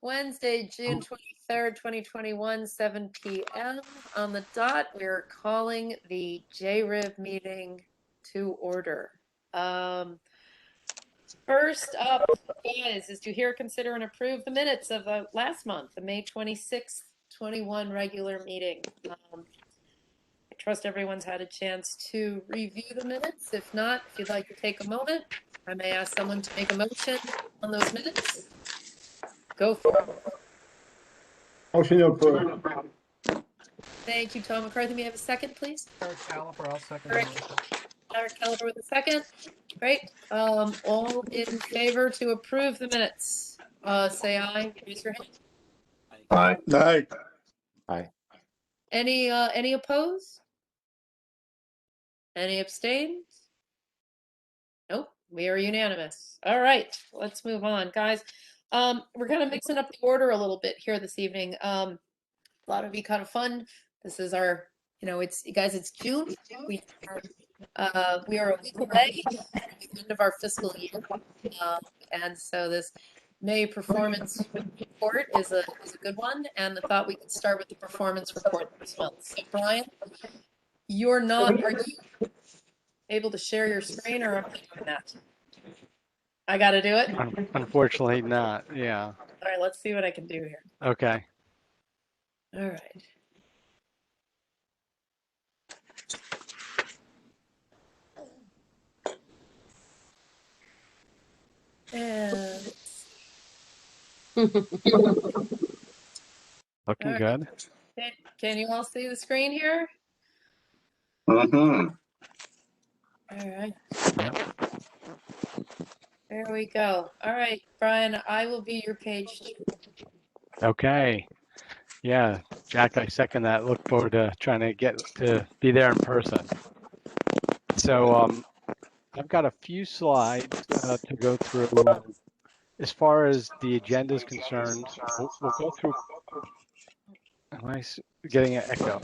Wednesday, June 23rd, 2021, 7 p.m. on the dot. We're calling the JRIV meeting to order. First up is to hear, consider, and approve the minutes of last month, the May 26th, 21 regular meeting. I trust everyone's had a chance to review the minutes. If not, if you'd like to take a moment, I may ask someone to make a motion on those minutes. Go for it. Motion to approve. Thank you, Tom McCarthy. May I have a second, please? Eric Caliper, I'll second. Eric Caliper with a second. Great. All in favor to approve the minutes, say aye. Raise your hand. Aye. Aye. Aye. Any opposed? Any abstained? Nope, we are unanimous. All right, let's move on, guys. We're kind of mixing up the order a little bit here this evening. A lot of you kind of fun. This is our, it's June. We are a week away at the end of our fiscal year, and so this May performance report is a good one. And I thought we could start with the performance report this month. So Brian, are you able to share your screen, or am I doing that? I got to do it? Unfortunately not, yeah. All right, let's see what I can do here. Okay. All right. And Looking right. good. Can you all see the screen here? Mm-hmm. All right. Yep. There we go. All right, Brian, I will be your page 2. Okay. Yeah, Jack, I second that. Look forward to trying to get to be there in person. So I've got a few slides to go through. As far as the agenda is concerned, we'll go through. Am I getting an echo?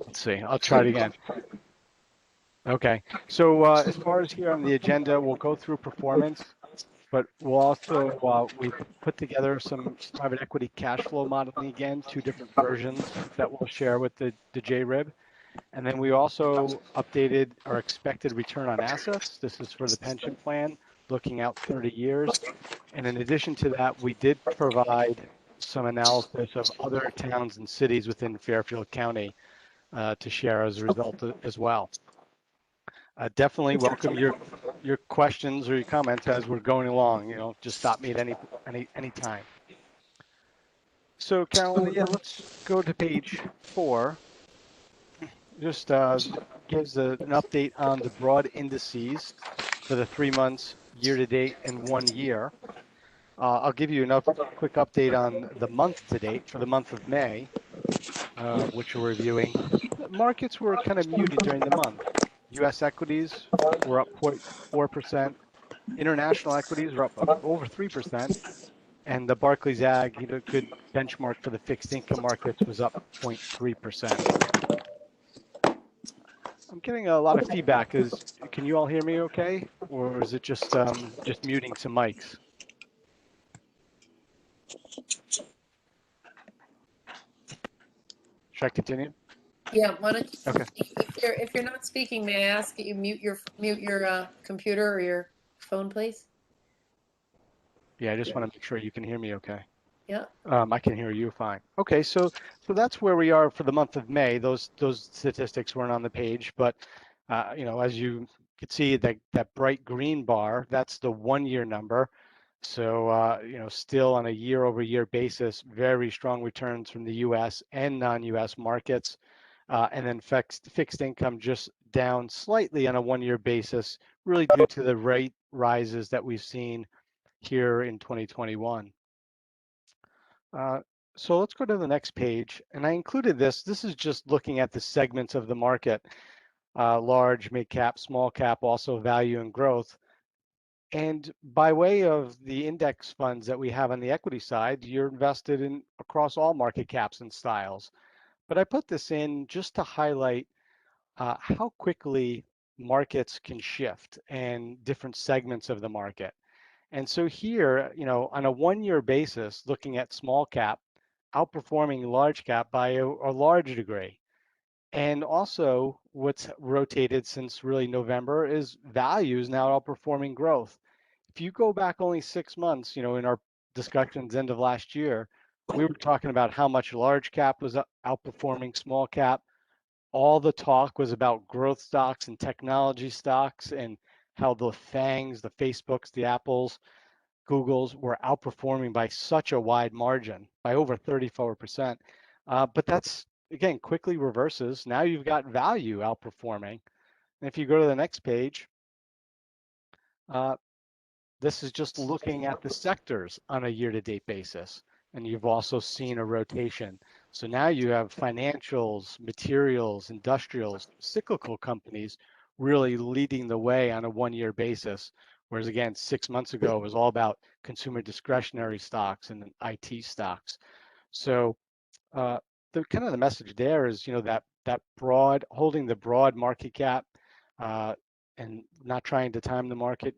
Let's see. I'll try it again. Okay. So as far as here on the agenda, we'll go through performance, but we'll also we put together some private equity cash flow modeling again, 2 different versions that we'll share with the JRIB. And then we also updated our expected return on assets. This is for the pension plan, looking out 30 years. And in addition to that, we did provide some analysis of other towns and cities within Fairfield County to share as a result as well. Definitely welcome your questions or your comments as we're going along. Just stop me at any time. So Carolyn, yeah, let's go to page 4. Just gives an update on the broad indices for the 3 months, year to date, and 1 year. I'll give you a quick update on the month to date for the month of May, which we're reviewing. Markets were kind of muted during the month. U.S. equities were up 0.4%. International equities were up over 3%. And the Barclays Ag, good benchmark for the fixed income markets, was up 0.3%. I'm getting a lot of feedback. Can you all hear me okay? Or is it just muting some mics? Should I continue? Yeah, why don't you, Okay. if you're not speaking, may I ask that you mute your computer or your phone, please? Yeah, I just want to make sure you can hear me okay. Yeah. I can hear you fine. Okay, so that's where we are for the month of May. Those statistics weren't on the page, but as you could see, that bright green bar, that's the 1-year number. So still on a year-over-year basis, very strong returns from the U.S. and non-U.S. markets, and then fixed income just down slightly on a 1-year basis, really due to the rate rises that we've seen here in 2021. So let's go to the next page. And I included this. This is just looking at the segments of the market, large, mid cap, small cap, also value and growth. And by way of the index funds that we have on the equity side, you're invested in across all market caps and styles. But I put this in just to highlight how quickly markets can shift and different segments of the market. And so here, on a 1-year basis, looking at small cap, outperforming large cap by a large degree. And also what's rotated since really November is value is now outperforming growth. If you go back only 6 months, in our discussions end of last year, we were talking about how much large cap was outperforming small cap. All the talk was about growth stocks and technology stocks and how the FANGs, the Facebooks, the Apples, Googles were outperforming by such a wide margin, by over 34%. But that's, again, quickly reverses. Now you've got value outperforming. And if you go to the next page, this is just looking at the sectors on a year-to-date basis. And you've also seen a rotation. So now you have financials, materials, industrials, cyclical companies really leading the way on a 1-year basis. Whereas again, 6 months ago, it was all about consumer discretionary stocks and IT stocks. So the kind of the message there is, that broad, holding the broad market cap and not trying to time the market,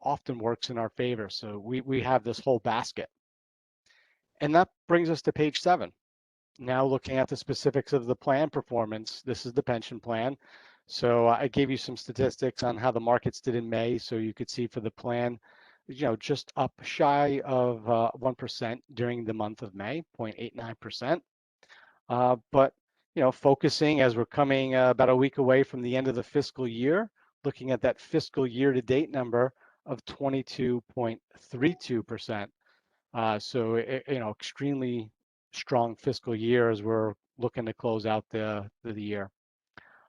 often works in our favor. So we have this whole basket. And that brings us to page 7. Now looking at the specifics of the plan performance, this is the pension plan. So I gave you some statistics on how the markets did in May. So you could see for the plan, just up shy of 1% during the month of May, 0.89%. But, focusing as we're coming about a week away from the end of the fiscal year, looking at that fiscal year to date number of 22.32%. So, extremely strong fiscal year as we're looking to close out the year.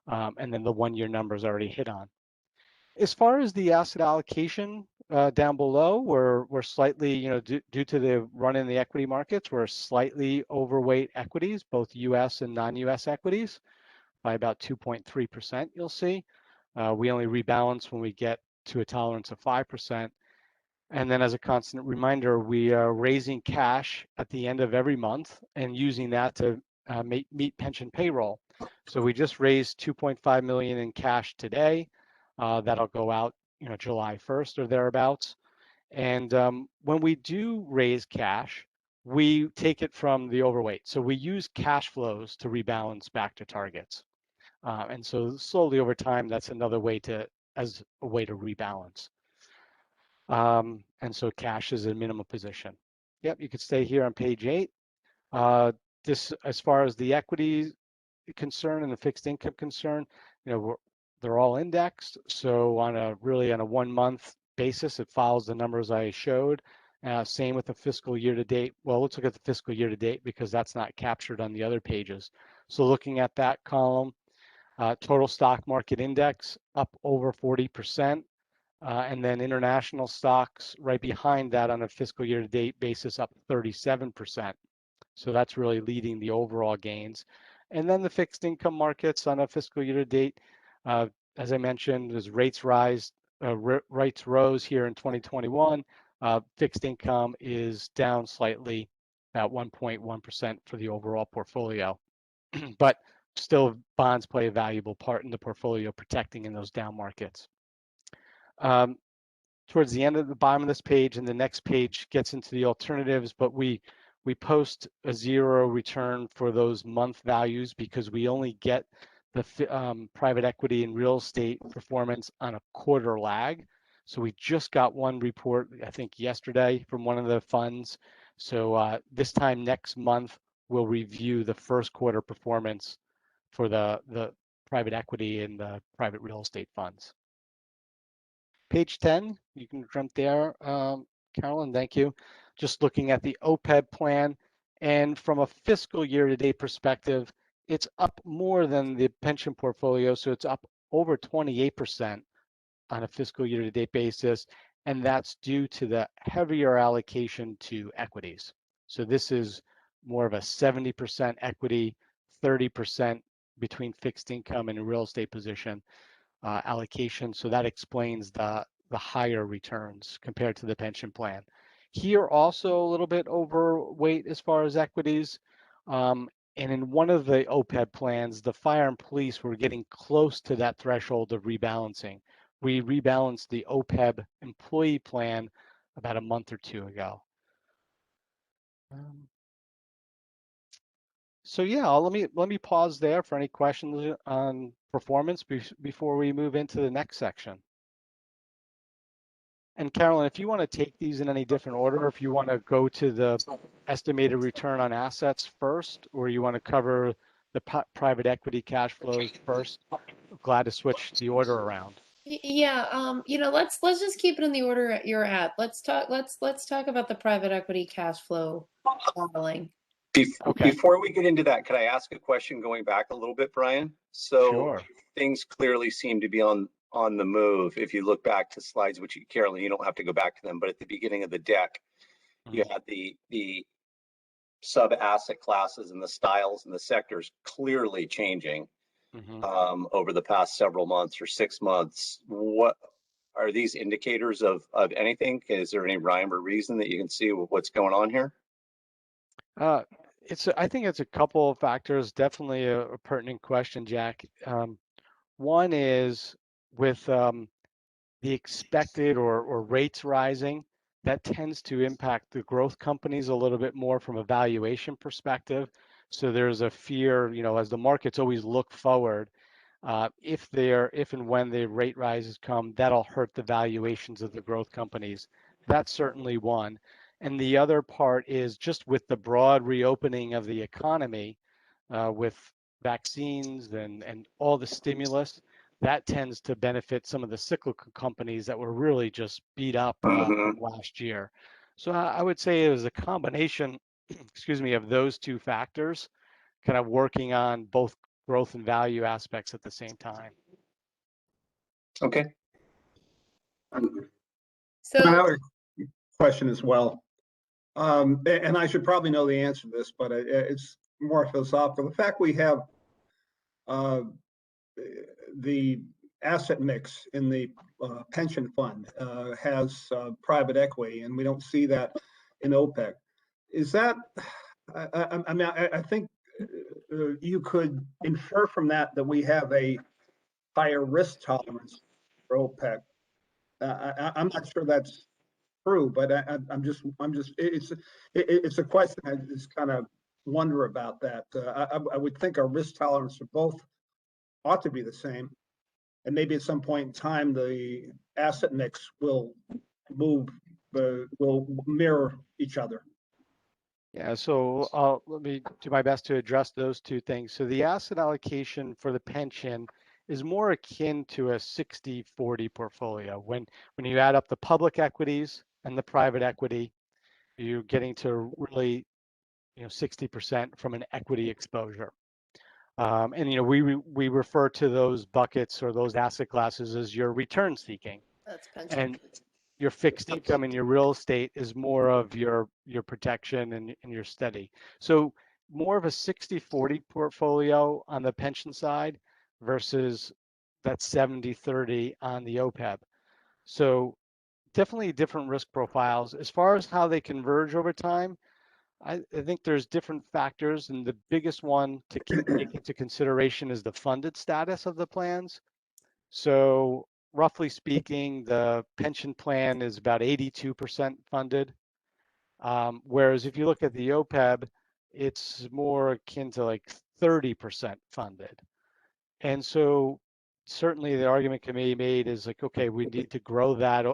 And then the 1-year numbers already hit on. As far as the asset allocation down below, we're slightly, due to the run in the equity markets, we're slightly overweight equities, both U.S. and non-U.S. equities, by about 2.3%. You'll see we only rebalance when we get to a tolerance of 5%. And then as a constant reminder, we are raising cash at the end of every month and using that to meet pension payroll. So we just raised 2.5 million in cash today. That'll go out, July 1st or thereabouts. And when we do raise cash, we take it from the overweight. So we use cash flows to rebalance back to targets. And so slowly over time, that's another way as a way to rebalance. And so cash is a minimum position. Yep, you could stay here on page 8. This, as far as the equity concern and the fixed income concern, they're all indexed. So on a 1-month basis, it follows the numbers I showed. Same with the fiscal year to date. Well, let's look at the fiscal year to date because that's not captured on the other pages. So looking at that column, total stock market index up over 40%. And then international stocks right behind that on a fiscal year to date basis up 37%. So that's really leading the overall gains. And then the fixed income markets on a fiscal year to date, as I mentioned, as rates rose here in 2021, fixed income is down slightly, about 1.1% for the overall portfolio. But still, bonds play a valuable part in the portfolio, protecting in those down markets. Towards the end of the bottom of this page and the next page gets into the alternatives, but we post a 0 return for those month values because we only get the private equity and real estate performance on a quarter lag. So we just got one report, I think yesterday, from one of the funds. So this time next month, we'll review the first quarter performance for the private equity and the private real estate funds. Page 10, you can jump there, Carolyn, thank you. Just looking at the OPEB plan, and from a fiscal year-to-date perspective, it's up more than the pension portfolio, so it's up over 28% on a fiscal year-to-date basis, and that's due to the heavier allocation to equities. So this is more of a 70% equity, 30% between fixed income and a real estate position. Allocation, so that explains the higher returns compared to the pension plan. Here also a little bit overweight as far as equities, And in one of the OPEB plans, the fire and police were getting close to that threshold of rebalancing. We rebalanced the OPEB employee plan about a month or two ago. So yeah, let me pause there for any questions on performance before we move into the next section. And Carolyn, if you want to take these in any different order, if you want to go to the estimated return on assets first, or you want to cover the private equity cash flows first, glad to switch the order around. Yeah, let's just keep it in the order you're at. Let's talk about the private equity cash flow modeling. Okay. Before we get into that, could I ask a question going back a little bit, Brian? So Sure. things clearly seem to be on the move. If you look back to slides, which Carolyn, you don't have to go back to them, but at the beginning of the deck, you had the sub asset classes and the styles and the sectors clearly changing over the past several months or 6 months. What are these indicators of anything? Is there any rhyme or reason that you can see what's going on here? I think it's a couple of factors. Definitely a pertinent question, Jack. One is with the expected or rates rising, that tends to impact the growth companies a little bit more from a valuation perspective. So there's a fear, as the markets always look forward, if and when the rate rises come, that'll hurt the valuations of the growth companies. That's certainly one. And the other part is just with the broad reopening of the economy, with vaccines and all the stimulus, that tends to benefit some of the cyclical companies that were really just beat up from last year. So I would say it was a combination, excuse me, of those two factors, kind of working on both growth and value aspects at the same time. Okay. So I have a question as well. And I should probably know the answer to this, but it's more philosophical. The fact we have the asset mix in the pension fund has private equity, and we don't see that in OPEC. Is that, I think you could infer from that we have a higher risk tolerance for OPEC. I'm not sure that's true, but it's a question. I just kind of wonder about that. I would think our risk tolerance for both ought to be the same, and maybe at some point in time the asset mix will mirror each other. Yeah, so let me do my best to address those two things. So the asset allocation for the pension is more akin to a 60-40 portfolio. When you add up the public equities and the private equity, you're getting to really 60% from an equity exposure. And we refer to those buckets or those asset classes as your return seeking. that's pension. And your fixed income and your real estate is more of your protection and your steady. So more of a 60-40 portfolio on the pension side versus that 70-30 on the OPEB. So definitely different risk profiles. As far as how they converge over time, I think there's different factors, and the biggest one to take into consideration is the funded status of the plans. So roughly speaking, the pension plan is about 82% funded. Whereas if you look at the OPEB, it's more akin to like 30% funded. And so certainly the argument can be made is like, okay, we need to grow that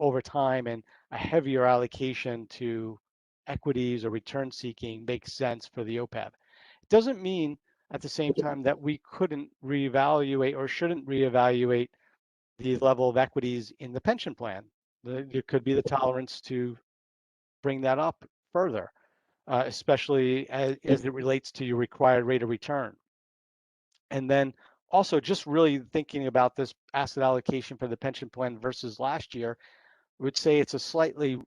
over time, and a heavier allocation to equities or return seeking makes sense for the OPEB. It doesn't mean at the same time that we couldn't reevaluate or shouldn't reevaluate the level of equities in the pension plan. There could be the tolerance to bring that up further, especially as it relates to your required rate of return. And then also just really thinking about this asset allocation for the pension plan versus last year, I would say it's a slightly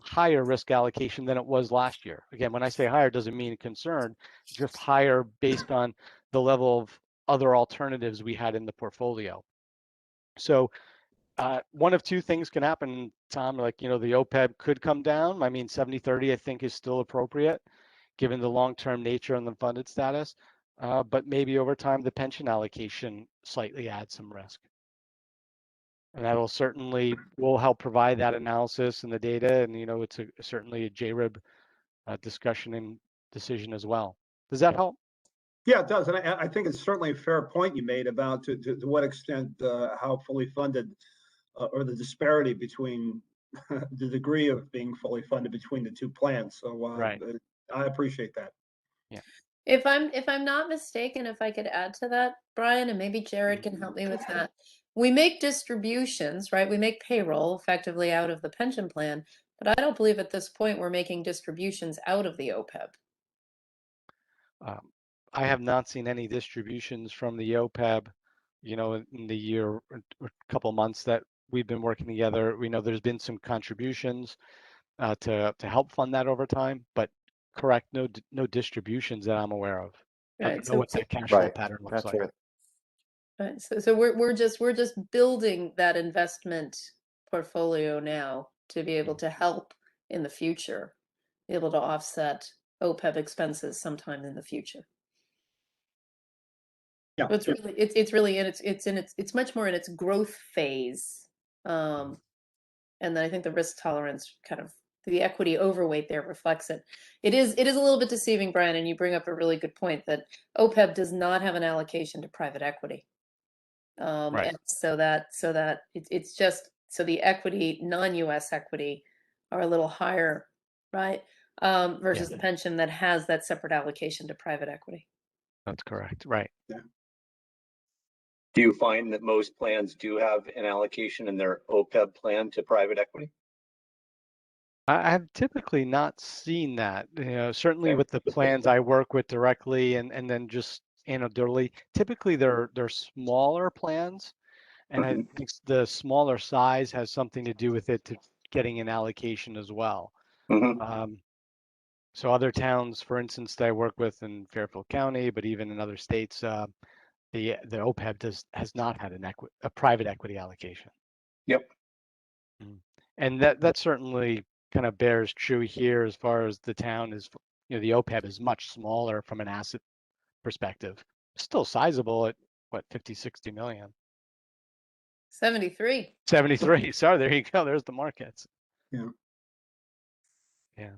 higher risk allocation than it was last year. Again, when I say higher, it doesn't mean concern, just higher based on the level of other alternatives we had in the portfolio. So one of two things can happen, Tom, like, the OPEB could come down. I mean, 70-30, I think, is still appropriate. given the long-term nature and the funded status. But maybe over time, the pension allocation slightly adds some risk. And that will help provide that analysis and the data. And, it's certainly a JRIB discussion and decision as well. Does that help? Yeah, it does. And I think it's certainly a fair point you made about to what extent how fully funded or the disparity between the degree of being fully funded between the two plans. So Right. I appreciate that. If I'm not mistaken, if I could add to that, Brian, and maybe Jared can help me with that. We make distributions, right? We make payroll effectively out of the pension plan, but I don't believe at this point we're making distributions out of the OPEB. I have not seen any distributions from the OPEB, in the year or couple months that we've been working together. We know there's been some contributions to help fund that over time, but correct, no distributions that I'm aware of. I Right. don't know what that cash flow pattern looks like. right. Right. So we're just building that investment portfolio now to be able to help in the future, be able to offset OPEB expenses sometime in the future. Yeah. So it's really it's much more in its growth phase. And then I think the risk tolerance kind of the equity overweight there reflects it. It is a little bit deceiving, Brian, and you bring up a really good point that OPEB does not have an allocation to private equity. Right. And so that it's just so the equity, non-US equity are a little higher, right? Versus the pension that has that separate allocation to private equity. That's correct. Right. Do you find that most plans do have an allocation in their OPEB plan to private equity? I have typically not seen that. Certainly Okay. with the plans I work with directly and then just anecdotally, typically they're smaller plans. And I think the smaller size has something to do with it to getting an allocation as well. Mhm. So other towns, for instance, that I work with in Fairfield County, but even in other states, the OPEB has not had a private equity allocation. Yep. And that certainly kind of bears true here as far as the town is, the OPEB is much smaller from an asset perspective. Still sizable at what, 50, 60 million. 73. 73. Sorry, there you go. There's the markets. Yeah. Yeah.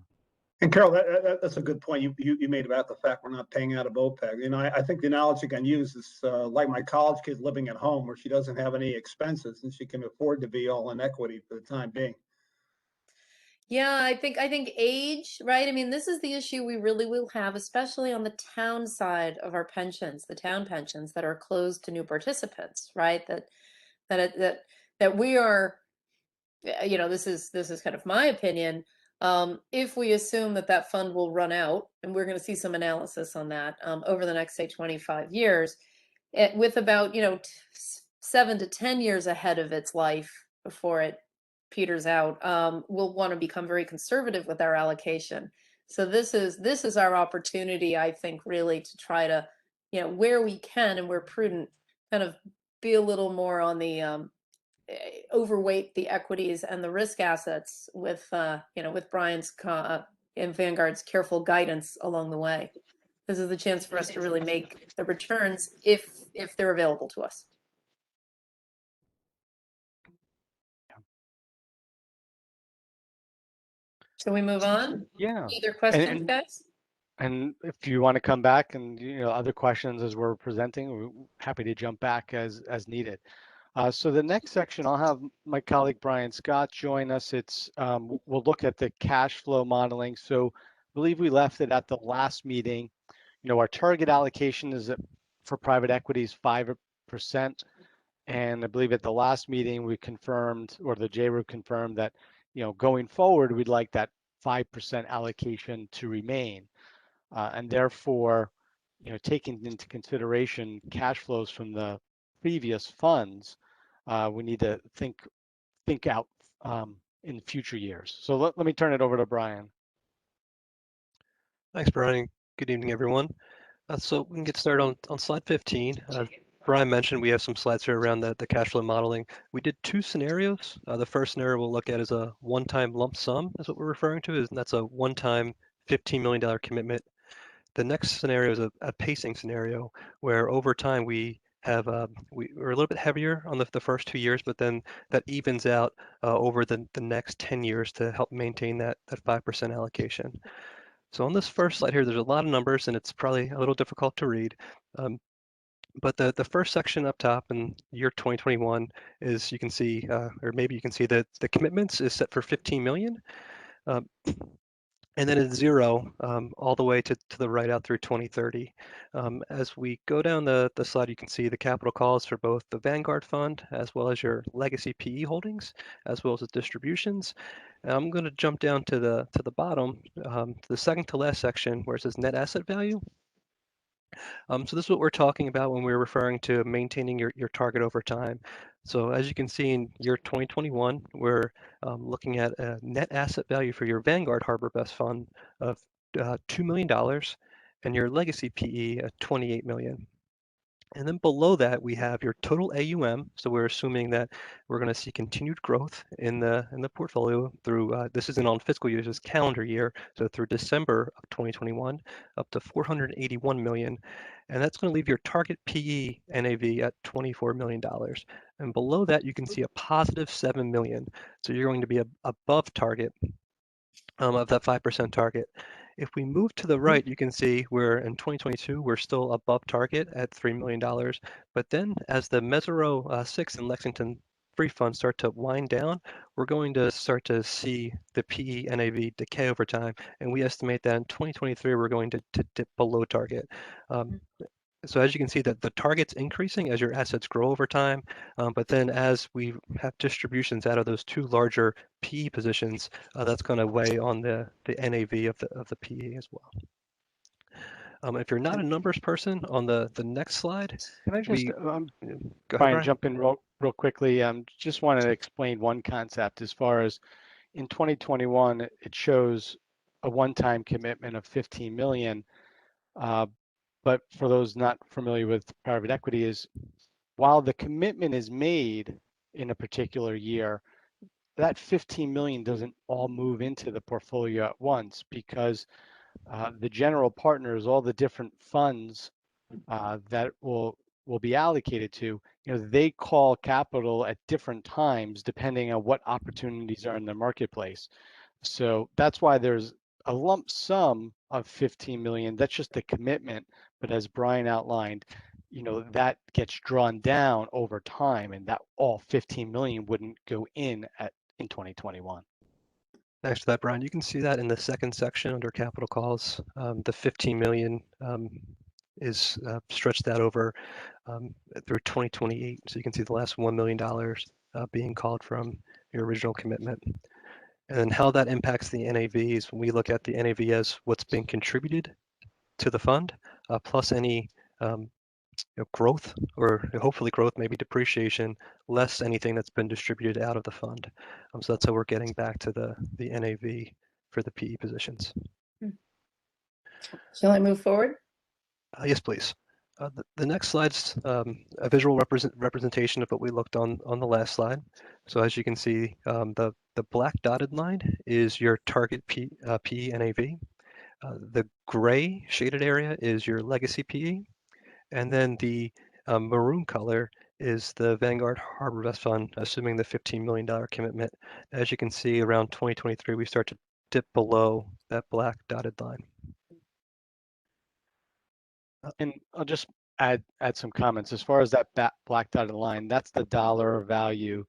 And Carol, that's a good point you made about the fact we're not paying out of OPEB. I think the analogy I can use is like my college kid living at home where she doesn't have any expenses and she can afford to be all in equity for the time being. Yeah, I think age, right? I mean, this is the issue we really will have, especially on the town side of our pensions, the town pensions that are closed to new participants, right? That we are, this is kind of my opinion. If we assume that fund will run out, and we're going to see some analysis on that over the next, say, 25 years, with about 7 to 10 years ahead of its life before it peters out, we'll want to become very conservative with our allocation. So this is our opportunity, I think, really to try to, where we can and where prudent, kind of be a little more on the overweight the equities and the risk assets with with Brian's and Vanguard's careful guidance along the way. This is the chance for us to really make the returns if they're available to us. Shall we move on? Yeah. Other questions, guys? And if you want to come back and other questions as we're presenting, we're happy to jump back as needed. So the next section, I'll have my colleague Brian Scott join us. We'll look at the cash flow modeling. So I believe we left it at the last meeting. Our target allocation is for private equities 5%. And I believe at the last meeting we confirmed, or the JRIB confirmed that, going forward, we'd like that 5% allocation to remain. And therefore, taking into consideration cash flows from the previous funds, we need to think out in future years. So let me turn it over to Brian. Thanks, Brian. Good evening, everyone. So we can get started on slide 15. Brian mentioned we have some slides here around the cash flow modeling. We did 2 scenarios. The first scenario we'll look at is a one-time lump sum, is what we're referring to, and that's a one-time $15 million commitment. The next scenario is a pacing scenario where over time we're a little bit heavier on the first 2 years, but then that evens out over the next 10 years to help maintain that 5% allocation. So on this first slide here, there's a lot of numbers and it's probably a little difficult to read. But the first section up top in year 2021 is, you can see, or maybe you can see that the commitments is set for 15 million. And then it's 0 all the way to the right out through 2030. As we go down the slide, you can see the capital calls for both the Vanguard Fund as well as your legacy PE holdings, as well as the distributions. And I'm going to jump down to the bottom, the second to last section where it says net asset value. So this is what we're talking about when we're referring to maintaining your target over time. So as you can see in year 2021, we're looking at a net asset value for your Vanguard HarborVest Fund of $2 million and your legacy PE at $28 million. And then below that, we have your total AUM. So we're assuming that we're going to see continued growth in the portfolio through, this isn't on fiscal year, this is calendar year. So through December of 2021, up to 481 million. And that's going to leave your target PE NAV at $24 million. And below that, you can see a positive 7 million. So you're going to be above target of that 5% target. If we move to the right, you can see we're in 2022, we're still above target at $3 million. But then as the Mesirow 6 and Lexington 3 funds start to wind down, we're going to start to see the PE NAV decay over time. And we estimate that in 2023, we're going to dip below target. So as you can see that the target's increasing as your assets grow over time, but then as we have distributions out of those two larger PE positions, that's going to weigh on the NAV of the PE as well. If you're not a numbers person, on the next slide, Can I just, go ahead, Brian, jump in real quickly? Just wanted to explain one concept as far as in 2021, it shows a one-time commitment of 15 million. But for those not familiar with private equity, is while the commitment is made in a particular year, that 15 million doesn't all move into the portfolio at once, because the general partners, all the different funds that will be allocated to, they call capital at different times depending on what opportunities are in the marketplace. So that's why there's a lump sum of 15 million. That's just the commitment. But as Brian outlined, that gets drawn down over time, and that all 15 million wouldn't go in 2021. Thanks for that, Brian. You can see that in the second section under capital calls. The 15 million is stretched out over through 2028. So you can see the last $1 million being called from your original commitment. And then how that impacts the NAVs, when we look at the NAV as what's being contributed to the fund, plus any growth, or hopefully growth, maybe depreciation, less anything that's been distributed out of the fund. So that's how we're getting back to the NAV for the PE positions. Shall I move forward? Yes, please. The next slide's a visual representation of what we looked on the last slide. So as you can see, the black dotted line is your target PE NAV. The gray shaded area is your legacy PE. And then the maroon color is the Vanguard HarborVest Fund, assuming the $15 million commitment. As you can see, around 2023, we start to dip below that black dotted line. And I'll just add some comments. As far as that black dotted line, that's the dollar value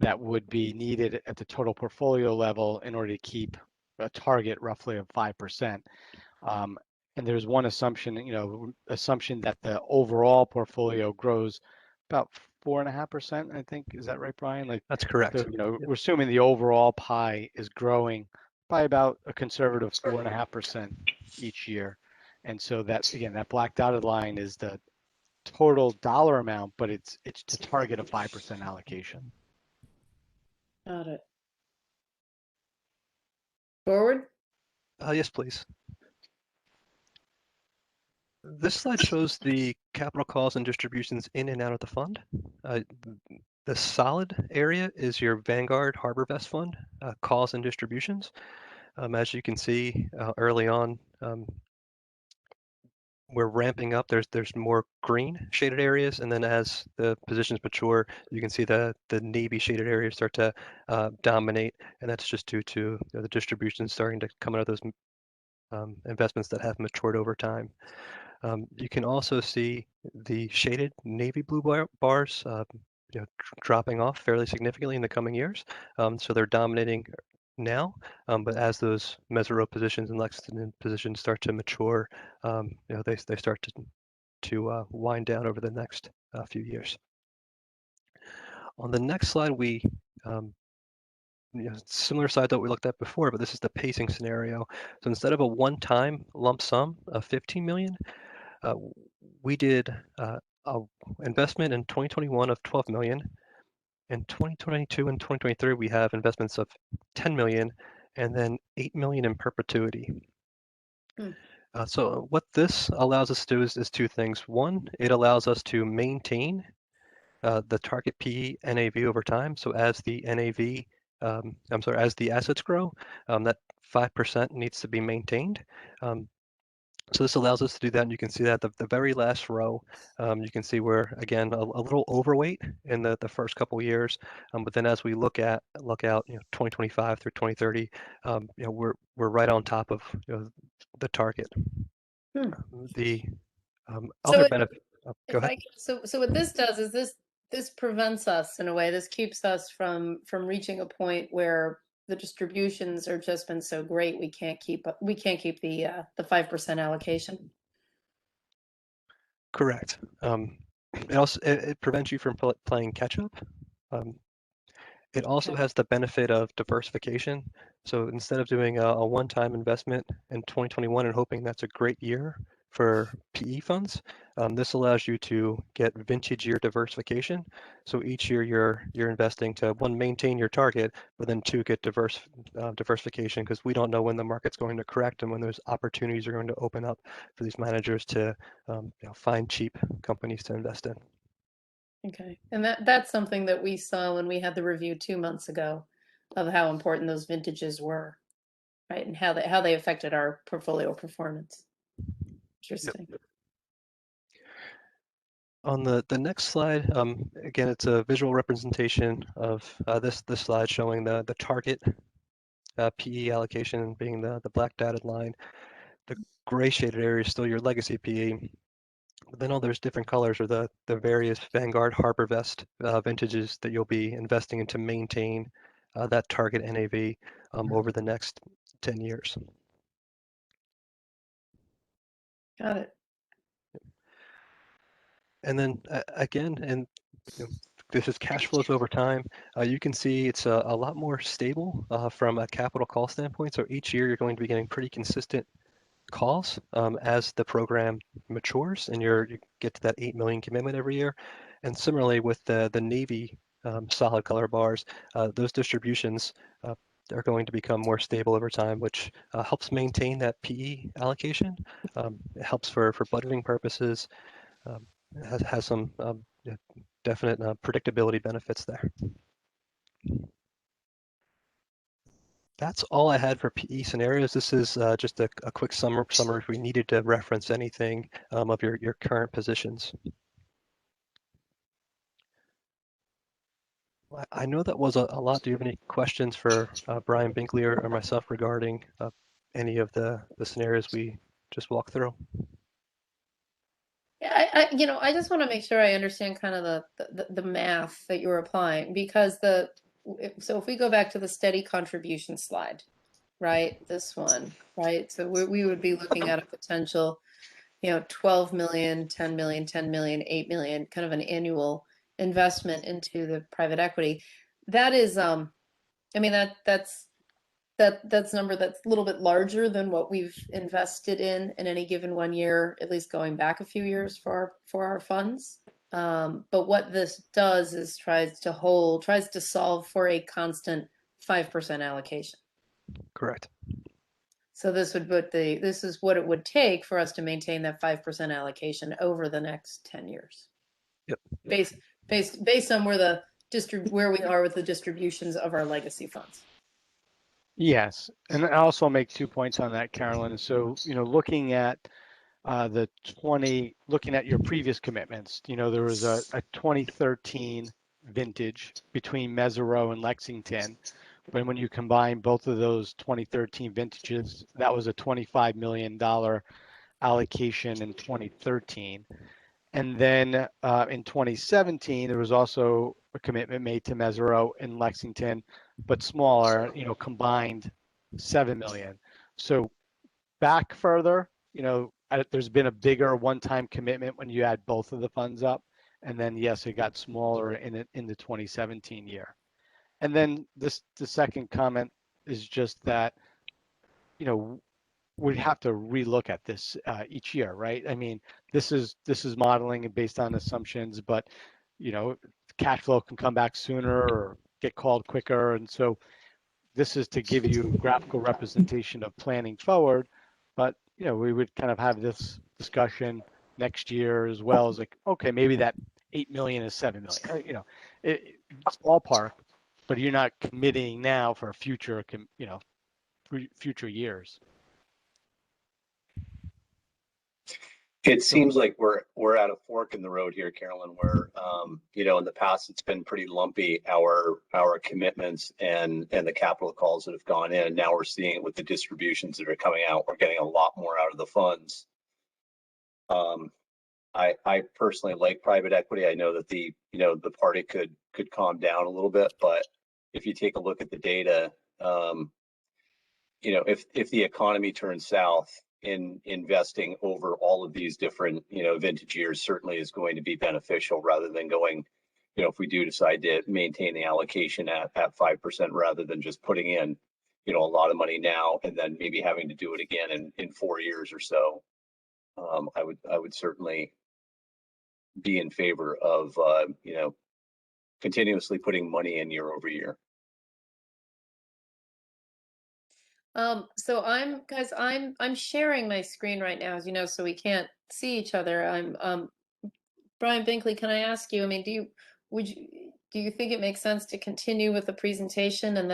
that would be needed at the total portfolio level in order to keep a target roughly of 5%. And there's one assumption, that the overall portfolio grows about 4.5%, I think. Is that right, Brian? That's correct. So, we're assuming the overall pie is growing by about a conservative 4.5% each year. And so that, again, that black dotted line is the total dollar amount, but it's to target a 5% allocation. Got it. Forward? Yes, please. This slide shows the capital calls and distributions in and out of the fund. The solid area is your Vanguard HarborVest Fund, calls and distributions. As you can see early on, we're ramping up. There's more green shaded areas, and then as the positions mature, you can see the navy shaded areas start to dominate, and that's just due to the distribution starting to come out of those investments that have matured over time. You can also see the shaded navy blue bars dropping off fairly significantly in the coming years. So they're dominating now, but as those Mesereau positions and Lexington positions start to mature, they start to wind down over the next few years. On the next slide, we similar slide that we looked at before, but this is the pacing scenario. So instead of a one-time lump sum of 15 million, we did a investment in 2021 of 12 million. In 2022 and 2023, we have investments of 10 million and then 8 million in perpetuity. So what this allows us to do is two things. One, it allows us to maintain the target PE NAV over time. So as the NAV, as the assets grow, that 5% needs to be maintained. So this allows us to do that, and you can see that the very last row, you can see we're again a little overweight in the first couple of years, but then as we look out, 2025 through 2030, we're right on top of the target. The other benefit. Go ahead. So what this does is this prevents us in a way. This keeps us from reaching a point where the distributions are just been so great we can't keep the 5% allocation. Correct. It prevents you from playing catch up. It also has the benefit of diversification. So instead of doing a one-time investment in 2021 and hoping that's a great year for PE funds, this allows you to get vintage year diversification. So each year you're investing to, one, maintain your target, but then two, get diversification, because we don't know when the market's going to correct and when those opportunities are going to open up for these managers to find cheap companies to invest in. Okay, and that's something that we saw when we had the review 2 months ago of how important those vintages were, right, and how they affected our portfolio performance. Interesting. Yep. On the next slide, again, it's a visual representation of this slide showing the target PE allocation being the black dotted line. The gray shaded area is still your legacy PE. But then all those different colors are the various Vanguard HarborVest vintages that you'll be investing in to maintain that target NAV over the next 10 years. Got it. And then again, and this is cash flows over time. You can see it's a lot more stable from a capital call standpoint. So each year you're going to be getting pretty consistent calls as the program matures and you get to that 8 million commitment every year. And similarly with the Navy solid color bars, those distributions are going to become more stable over time, which helps maintain that PE allocation. It helps for budgeting purposes. Has some definite predictability benefits there. That's all I had for PE scenarios. This is just a quick summary if we needed to reference anything of your current positions. I know that was a lot. Do you have any questions for Brian Binkley or myself regarding any of the scenarios we just walked through? Yeah, I just want to make sure I understand kind of the math that you're applying, because so if we go back to the steady contribution slide, right, this one, right, so we would be looking at a potential, 12 million, 10 million, 10 million, 8 million, kind of an annual investment into the private equity. That is, I mean, that's a number that's a little bit larger than what we've invested in any given 1 year, at least going back a few years for our funds. But what this does is tries to solve for a constant 5% allocation. Correct. So this is what it would take for us to maintain that 5% allocation over the next 10 years. Yep. Based on where we are with the distributions of our legacy funds. Yes, and I also make 2 points on that, Carolyn. So, looking at looking at your previous commitments, there was a 2013 vintage between Mesereau and Lexington. But when you combine both of those 2013 vintages, that was a $25 million allocation in 2013. And then in 2017, there was also a commitment made to Mesereau in Lexington, but smaller, combined 7 million. So back further, there's been a bigger one-time commitment when you add both of the funds up. And then, yes, it got smaller in the 2017 year. And then the second comment is just that, we'd have to relook at this each year, right? I mean, this is modeling and based on assumptions, but cash flow can come back sooner or get called quicker, and so this is to give you graphical representation of planning forward. But we would kind of have this discussion next year as well as like, okay, maybe that 8 million is 7 million. It's ballpark, but you're not committing now for future, future years. It seems like we're at a fork in the road here, Carolyn, where in the past it's been pretty lumpy, our commitments and the capital calls that have gone in. Now we're seeing it with the distributions that are coming out. We're getting a lot more out of the funds. I personally like private equity. I know that the party could calm down a little bit, but if you take a look at the data, if the economy turns south, in investing over all of these different, vintage years certainly is going to be beneficial rather than going, if we do decide to maintain the allocation at 5% rather than just putting in, a lot of money now and then maybe having to do it again in 4 years or so. I would certainly be in favor of, continuously putting money in year over year. So I'm sharing my screen right now, as you know, so we can't see each other. Brian Binkley, can I ask you, I mean, do you think it makes sense to continue with the presentation and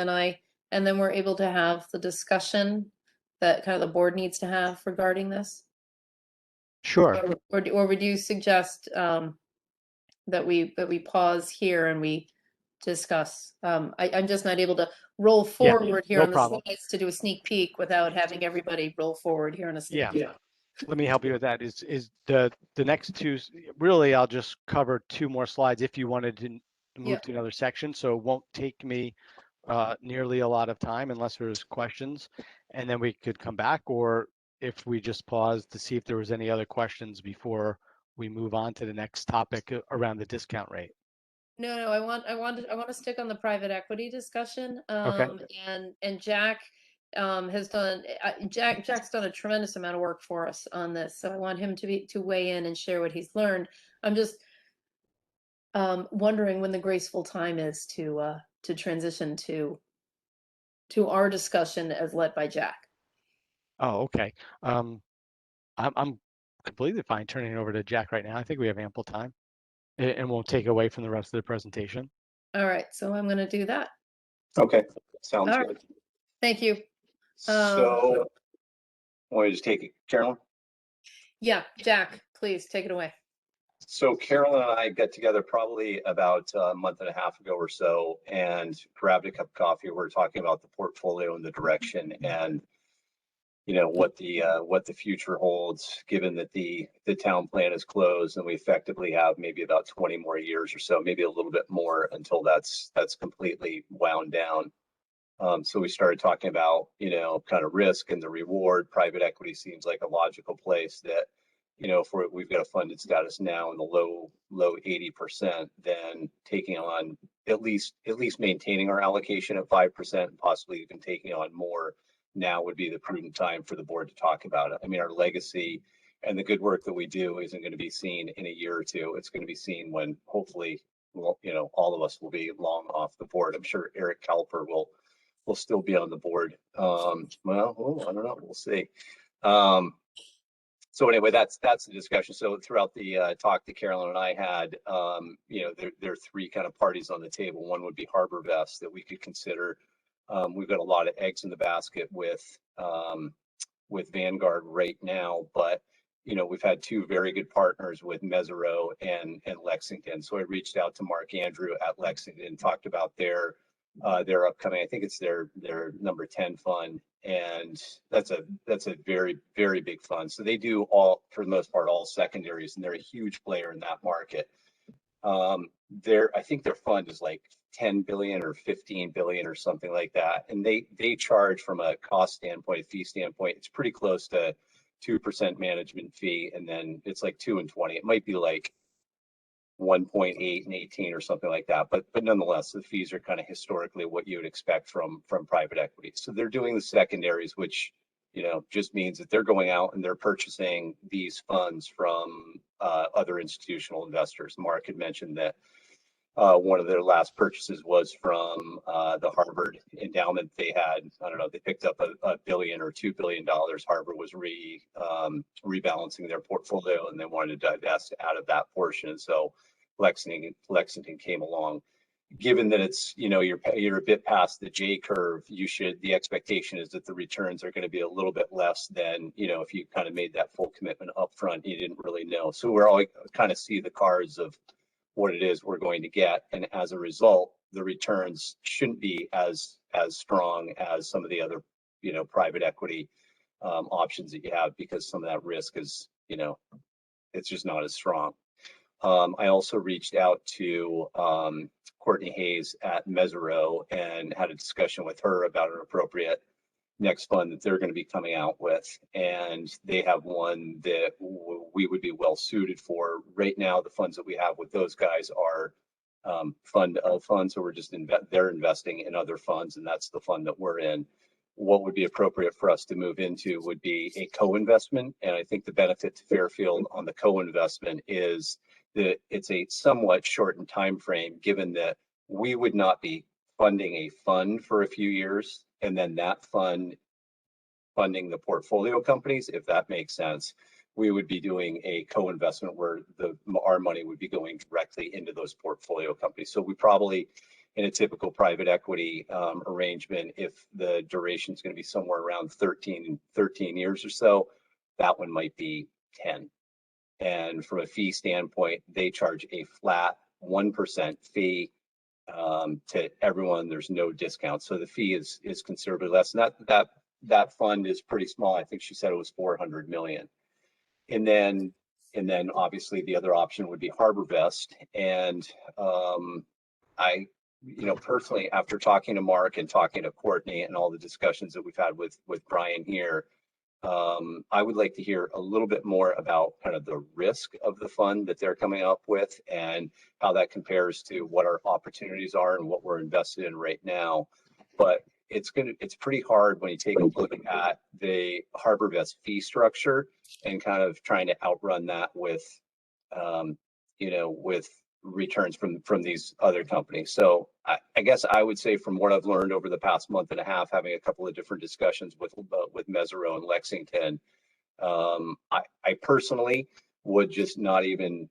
then we're able to have the discussion that kind of the board needs to have regarding this? Sure. Or would you suggest that we pause here and we discuss? I'm just not able to roll forward here no on the problem. slides to do a sneak peek without having everybody roll forward here on a sneak peek. Let me help you with that. Is the next two, really, I'll just cover 2 more slides if you wanted to move to another section. So it won't take me nearly a lot of time unless there's questions, and then we could come back, or if we just pause to see if there was any other questions before we move on to the next topic around the discount rate. No, I want to stick on the private equity discussion. Okay. And Jack has done Jack's done a tremendous amount of work for us on this, so I want him to weigh in and share what he's learned. I'm just wondering when the graceful time is to transition to our discussion as led by Jack. Oh, okay. I'm completely fine turning it over to Jack right now. I think we have ample time, and won't take away from the rest of the presentation. All right, so I'm going to do that. Okay, sounds All right. good. Thank you. So, want to just take it, Carolyn? Yeah, Jack, please take it away. So Carolyn and I got together probably about a month and a half ago or so and grabbed a cup of coffee. We were talking about the portfolio and the direction and what the future holds, given that the town plan is closed and we effectively have maybe about 20 more years or so, maybe a little bit more until that's completely wound down. So we started talking about, kind of risk and the reward. Private equity seems like a logical place that, if we've got a funded status now in the low 80%, then taking on at least maintaining our allocation at 5% and possibly even taking on more now would be the prudent time for the board to talk about it. I mean, our legacy and the good work that we do isn't going to be seen in a year or two. It's going to be seen when hopefully, all of us will be long off the board. I'm sure Eric Caliper will still be on the board. I don't know. We'll see. So anyway, that's the discussion. So throughout the talk that Carolyn and I had, there are 3 kind of parties on the table. One would be HarborVest that we could consider We've got a lot of eggs in the basket with Vanguard right now, but you know, we've had two very good partners with Mesero and Lexington. So I reached out to Mark Andrew at Lexington and talked about their upcoming, I think it's their number 10 fund. And that's a very, very big fund. So they do all, for the most part, all secondaries, and they're a huge player in that market. I think their fund is like 10 billion or 15 billion or something like that. And they charge, from a cost standpoint, fee standpoint, it's pretty close to 2% management fee. And then it's like 2 and 20. It might be like 1.8 and 18 or something like that. But nonetheless, the fees are kind of historically what you would expect from private equity. So they're doing the secondaries, which, you know, just means that they're going out and they're purchasing these funds from other institutional investors. Mark had mentioned that one of their last purchases was from the Harvard endowment. They had, I don't know, they picked up a billion or $2 billion. Harvard was rebalancing their portfolio, and they wanted to divest out of that portion. And so Lexington came along. Given that it's, you know, you're a bit past the J curve, the expectation is that the returns are going to be a little bit less than, you know, if you kind of made that full commitment up front, you didn't really know. So we're all kind of see the cards of what it is we're going to get. And as a result, the returns shouldn't be as strong as some of the other, you know, private equity options that you have, because some of that risk is, you know, it's just not as strong. I also reached out to Courtney Hayes at Mesero and had a discussion with her about an appropriate next fund that they're going to be coming out with. And they have one that we would be well suited for. Right now, the funds that we have with those guys are fund of funds. So we're just they're investing in other funds, and that's the fund that we're in. What would be appropriate for us to move into would be a co-investment. And I think the benefit to Fairfield on the co-investment is that it's a somewhat shortened time frame, given that we would not be funding a fund for a few years and then that fund funding the portfolio companies, if that makes sense. We would be doing a co-investment where our money would be going directly into those portfolio companies. So we probably, in a typical private equity arrangement, if the duration is going to be somewhere around 13 years or so, that one might be 10. And from a fee standpoint, they charge a flat 1% fee to everyone. There's no discount, so the fee is considerably less. And that fund is pretty small. I think she said it was 400 million. And then obviously the other option would be HarborVest. And I, you know, personally, after talking to Mark and talking to Courtney and all the discussions that we've had with Brian here, I would like to hear a little bit more about kind of the risk of the fund that they're coming up with and how that compares to what our opportunities are and what we're invested in right now. But it's pretty hard when you take a look at the HarborVest fee structure and kind of trying to outrun that with, you know, with returns from these other companies. So I guess I would say, from what I've learned over the past month and a half, having a couple of different discussions with Mesero and Lexington, I personally would just not even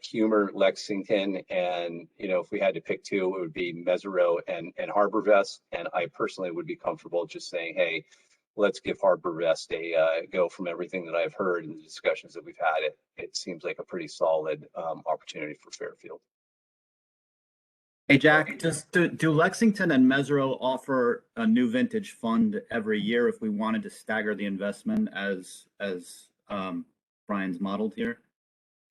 humor Lexington. And, you know, if we had to pick two, it would be Mesero and HarborVest. And I personally would be comfortable just saying, hey, let's give HarborVest a go. From everything that I've heard in the discussions that we've had, it seems like a pretty solid opportunity for Fairfield. Hey, Jack, just do Lexington and Mesero offer a new vintage fund every year if we wanted to stagger the investment as Brian's modeled here?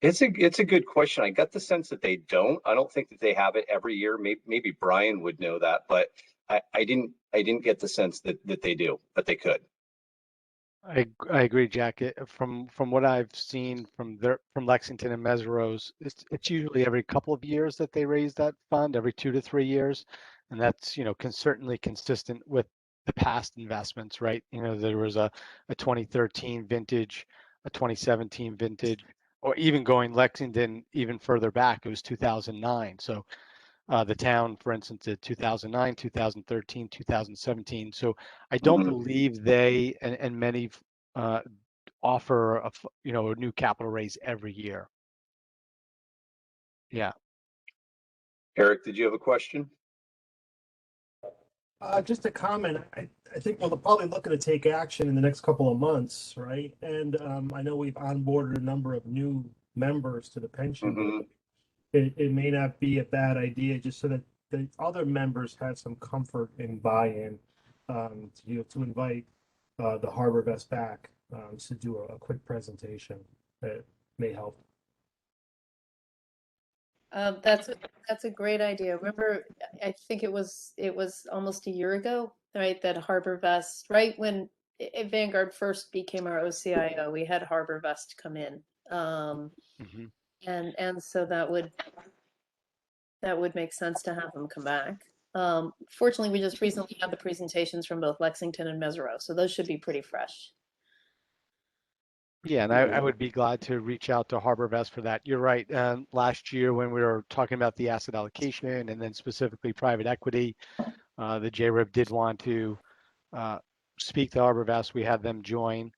It's a good question. I got the sense that they don't. I don't think that they have it every year. Maybe Brian would know that, but I didn't get the sense that they do, but they could. I agree, Jack. From what I've seen from Lexington and Mesero's, it's usually every couple of years that they raise that fund, every 2 to 3 years, and that's, you know, certainly consistent with the past investments, right? You know, there was a 2013 vintage, a 2017 vintage, or even going Lexington even further back, it was 2009. So the town, for instance, did 2009, 2013, 2017. So I don't believe they and many offer a new capital raise every year. Yeah. Eric, did you have a question? Just a comment. I think we're probably looking to take action in the next couple of months, right? And I know we've onboarded a number of new members to the pension. Mhm. It may not be a bad idea just so that the other members have some comfort and buy-in, to invite the Harbor Vest back to do a quick presentation that may help. That's a great idea. Remember, I think it was almost a year ago, right? That Harbor Vest, right when Vanguard first became our OCIO, we had Harbor Vest come in, Mhm. and so that would make sense to have them come back. Fortunately, we just recently had the presentations from both Lexington and Mesereau, so those should be pretty fresh. Yeah, and I would be glad to reach out to Harbor Vest for that. You're right. Last year when we were talking about the asset allocation and then specifically private equity, the JRIB did want to speak to Harbor Vest. We had them join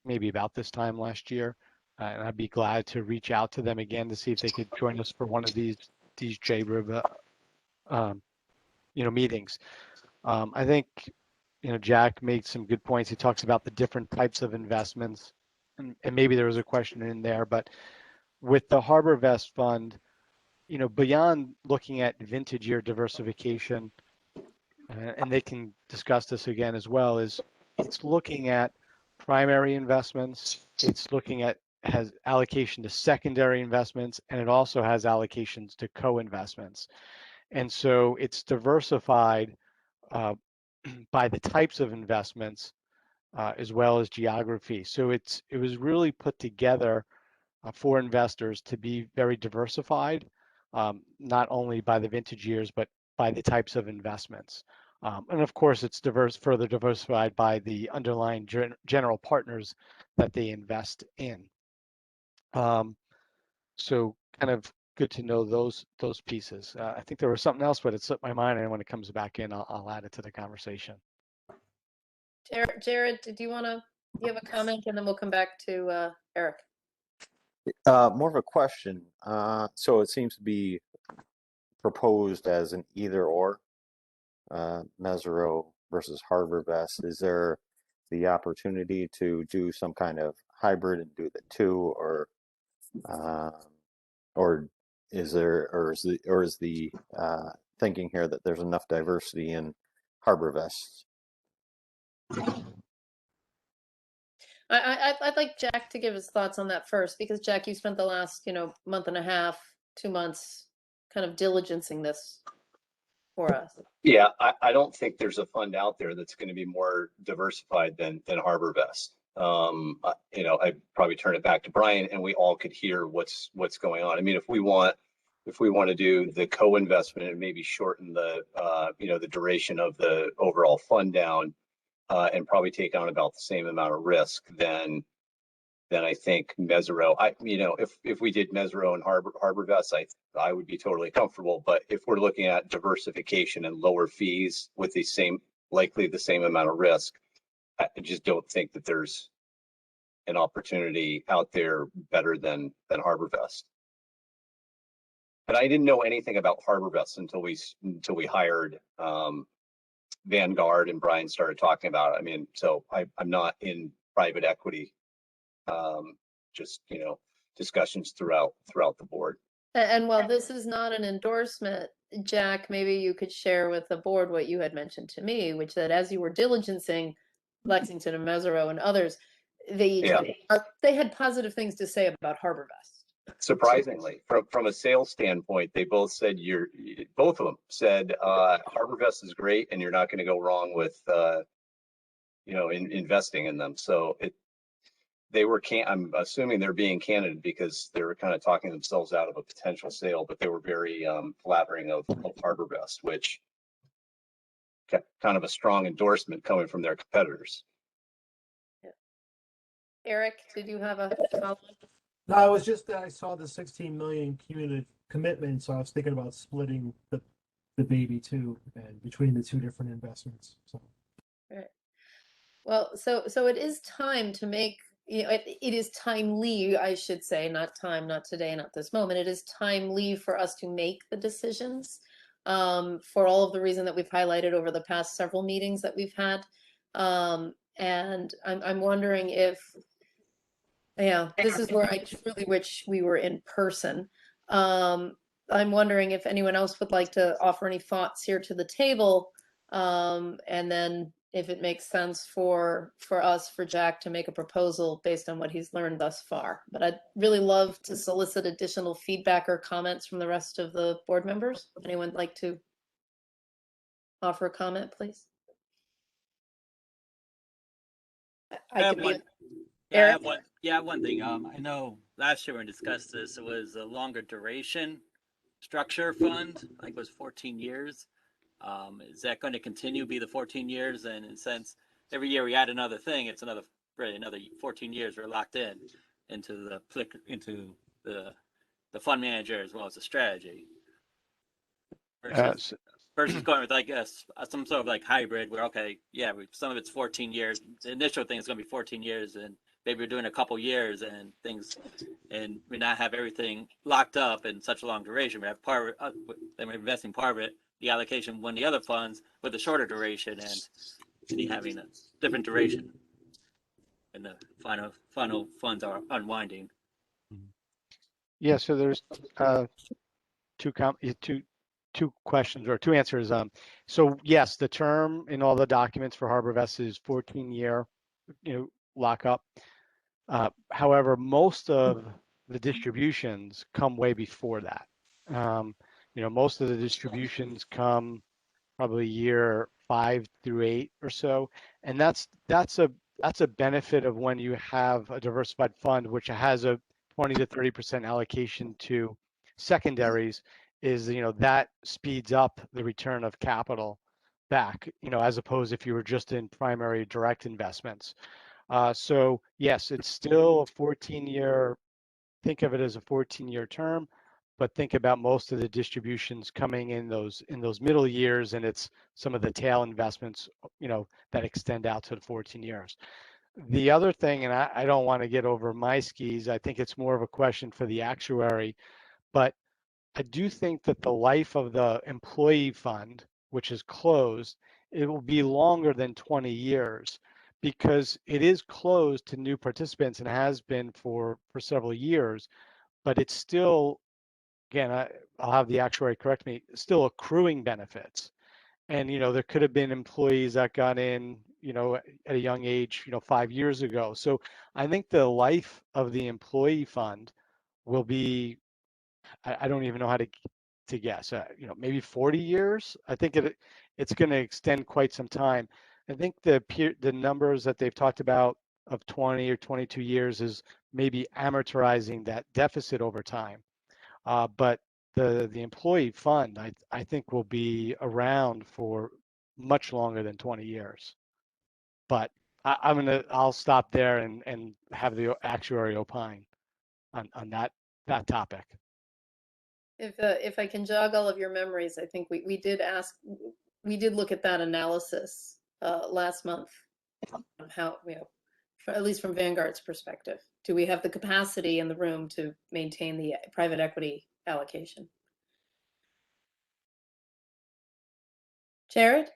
maybe about this time last year, and I'd be glad to reach out to them again to see if they could join us for one of these JRIB meetings. I think Jack made some good points. He talks about the different types of investments, and maybe there was a question in there, but with the Harbor Vest Fund, beyond looking at vintage year diversification, and they can discuss this again as well, is it's looking at primary investments, it's looking at has allocation to secondary investments, and it also has allocations to co-investments. And so it's diversified by the types of investments as well as geography. So it was really put together for investors to be very diversified, not only by the vintage years, but by the types of investments. And of course, it's further diversified by the underlying general partners that they invest in. So kind of good to know those pieces. I think there was something else, but it slipped my mind, and when it comes back in, I'll add it to the conversation. Jared, did you have a comment, and then we'll come back to Eric. More of a question. So it seems to be proposed as an either or, Mesereau versus Harbor Vest. Is there the opportunity to do some kind of hybrid and do the two, or is the thinking here that there's enough diversity in Harbor Vest? I'd like Jack to give his thoughts on that first, because Jack, you spent the last, month and a half, 2 months kind of diligencing this for us. Yeah, I don't think there's a fund out there that's going to be more diversified than Harbor Vest. I'd probably turn it back to Brian, and we all could hear what's going on. I mean, if we want to do the co-investment and maybe shorten the the duration of the overall fund down, and probably take on about the same amount of risk, then I think Mesereau. If we did Mesereau and Harbor Vest, I would be totally comfortable. But if we're looking at diversification and lower fees with likely the same amount of risk, I just don't think that there's an opportunity out there better than Harbor Vest. And I didn't know anything about Harbor Vest until we hired Vanguard, and Brian started talking about it. I mean, so I'm not in private equity. Just discussions throughout the board. And while this is not an endorsement, Jack, maybe you could share with the board what you had mentioned to me, which that as you were diligencing Lexington and Mesereau and others, they had positive things to say about Harbor Vest. Surprisingly, from a sales standpoint, they both said both of them said Harbor Vest is great, and you're not going to go wrong with investing in them. So I'm assuming they're being candid because they were kind of talking themselves out of a potential sale, but they were very flattering of Harbor Vest, which kind of a strong endorsement coming from their competitors. Yeah. Eric, did you have a follow-up? No, it was just that I saw the 16 million cumulative commitment, so I was thinking about splitting the baby too, and between the two different investments. So. Right. Well, so it is time to make, it is timely, I should say, not today, not this moment. It is timely for us to make the decisions. for all of the reason that we've highlighted over the past several meetings that we've had. And I'm wondering if, yeah, this is where I truly wish we were in person. I'm wondering if anyone else would like to offer any thoughts here to the table. And then if it makes sense for Jack to make a proposal based on what he's learned thus far. But I'd really love to solicit additional feedback or comments from the rest of the board members. Anyone like to offer a comment, please? I have could be one. Yeah, I Eric? have one. Yeah, I have one thing. I know last year when we discussed this, it was a longer duration structure fund. I think it was 14 years. Is that going to continue be the 14 years? And in a sense, every year we add another thing, it's another 14 years we're locked into the fund manager as well as the strategy. Versus going with like some sort of like hybrid where, okay, yeah, some of it's 14 years. The initial thing is going to be 14 years and maybe we're doing a couple years and things, and we not have everything locked up in such a long duration. We have part of it, then we're investing part of it, the allocation, one of the other funds with a shorter duration and having a different duration. And the final funds are unwinding. Yeah, so there's two questions or two answers. So yes, the term in all the documents for HarborVest is 14-year, lockup. However, most of the distributions come way before that. Most of the distributions come probably year 5 through 8 or so, and that's a benefit of when you have a diversified fund which has a 20 to 30% allocation to secondaries. Is that speeds up the return of capital back, as opposed if you were just in primary direct investments. So yes, it's still a 14-year. Think of it as a 14-year term, but think about most of the distributions coming in those middle years, and it's some of the tail investments, that extend out to the 14 years. The other thing, and I don't want to get over my skis, I think it's more of a question for the actuary, but I do think that the life of the employee fund, which is closed, it will be longer than 20 years because it is closed to new participants and has been for several years, but it's still, again, I'll have the actuary correct me, still accruing benefits. And, there could have been employees that got in, at a young age, 5 years ago. So I think the life of the employee fund will be, I don't even know how to guess, maybe 40 years. I think it's going to extend quite some time. I think the numbers that they've talked about of 20 or 22 years is maybe amortizing that deficit over time. But the employee fund, I think, will be around for much longer than 20 years. But I'll stop there and have the actuary opine on that topic. If I can jog all of your memories, I think we did look at that analysis last month. How, at least from Vanguard's perspective, do we have the capacity in the room to maintain the private equity allocation? Jared?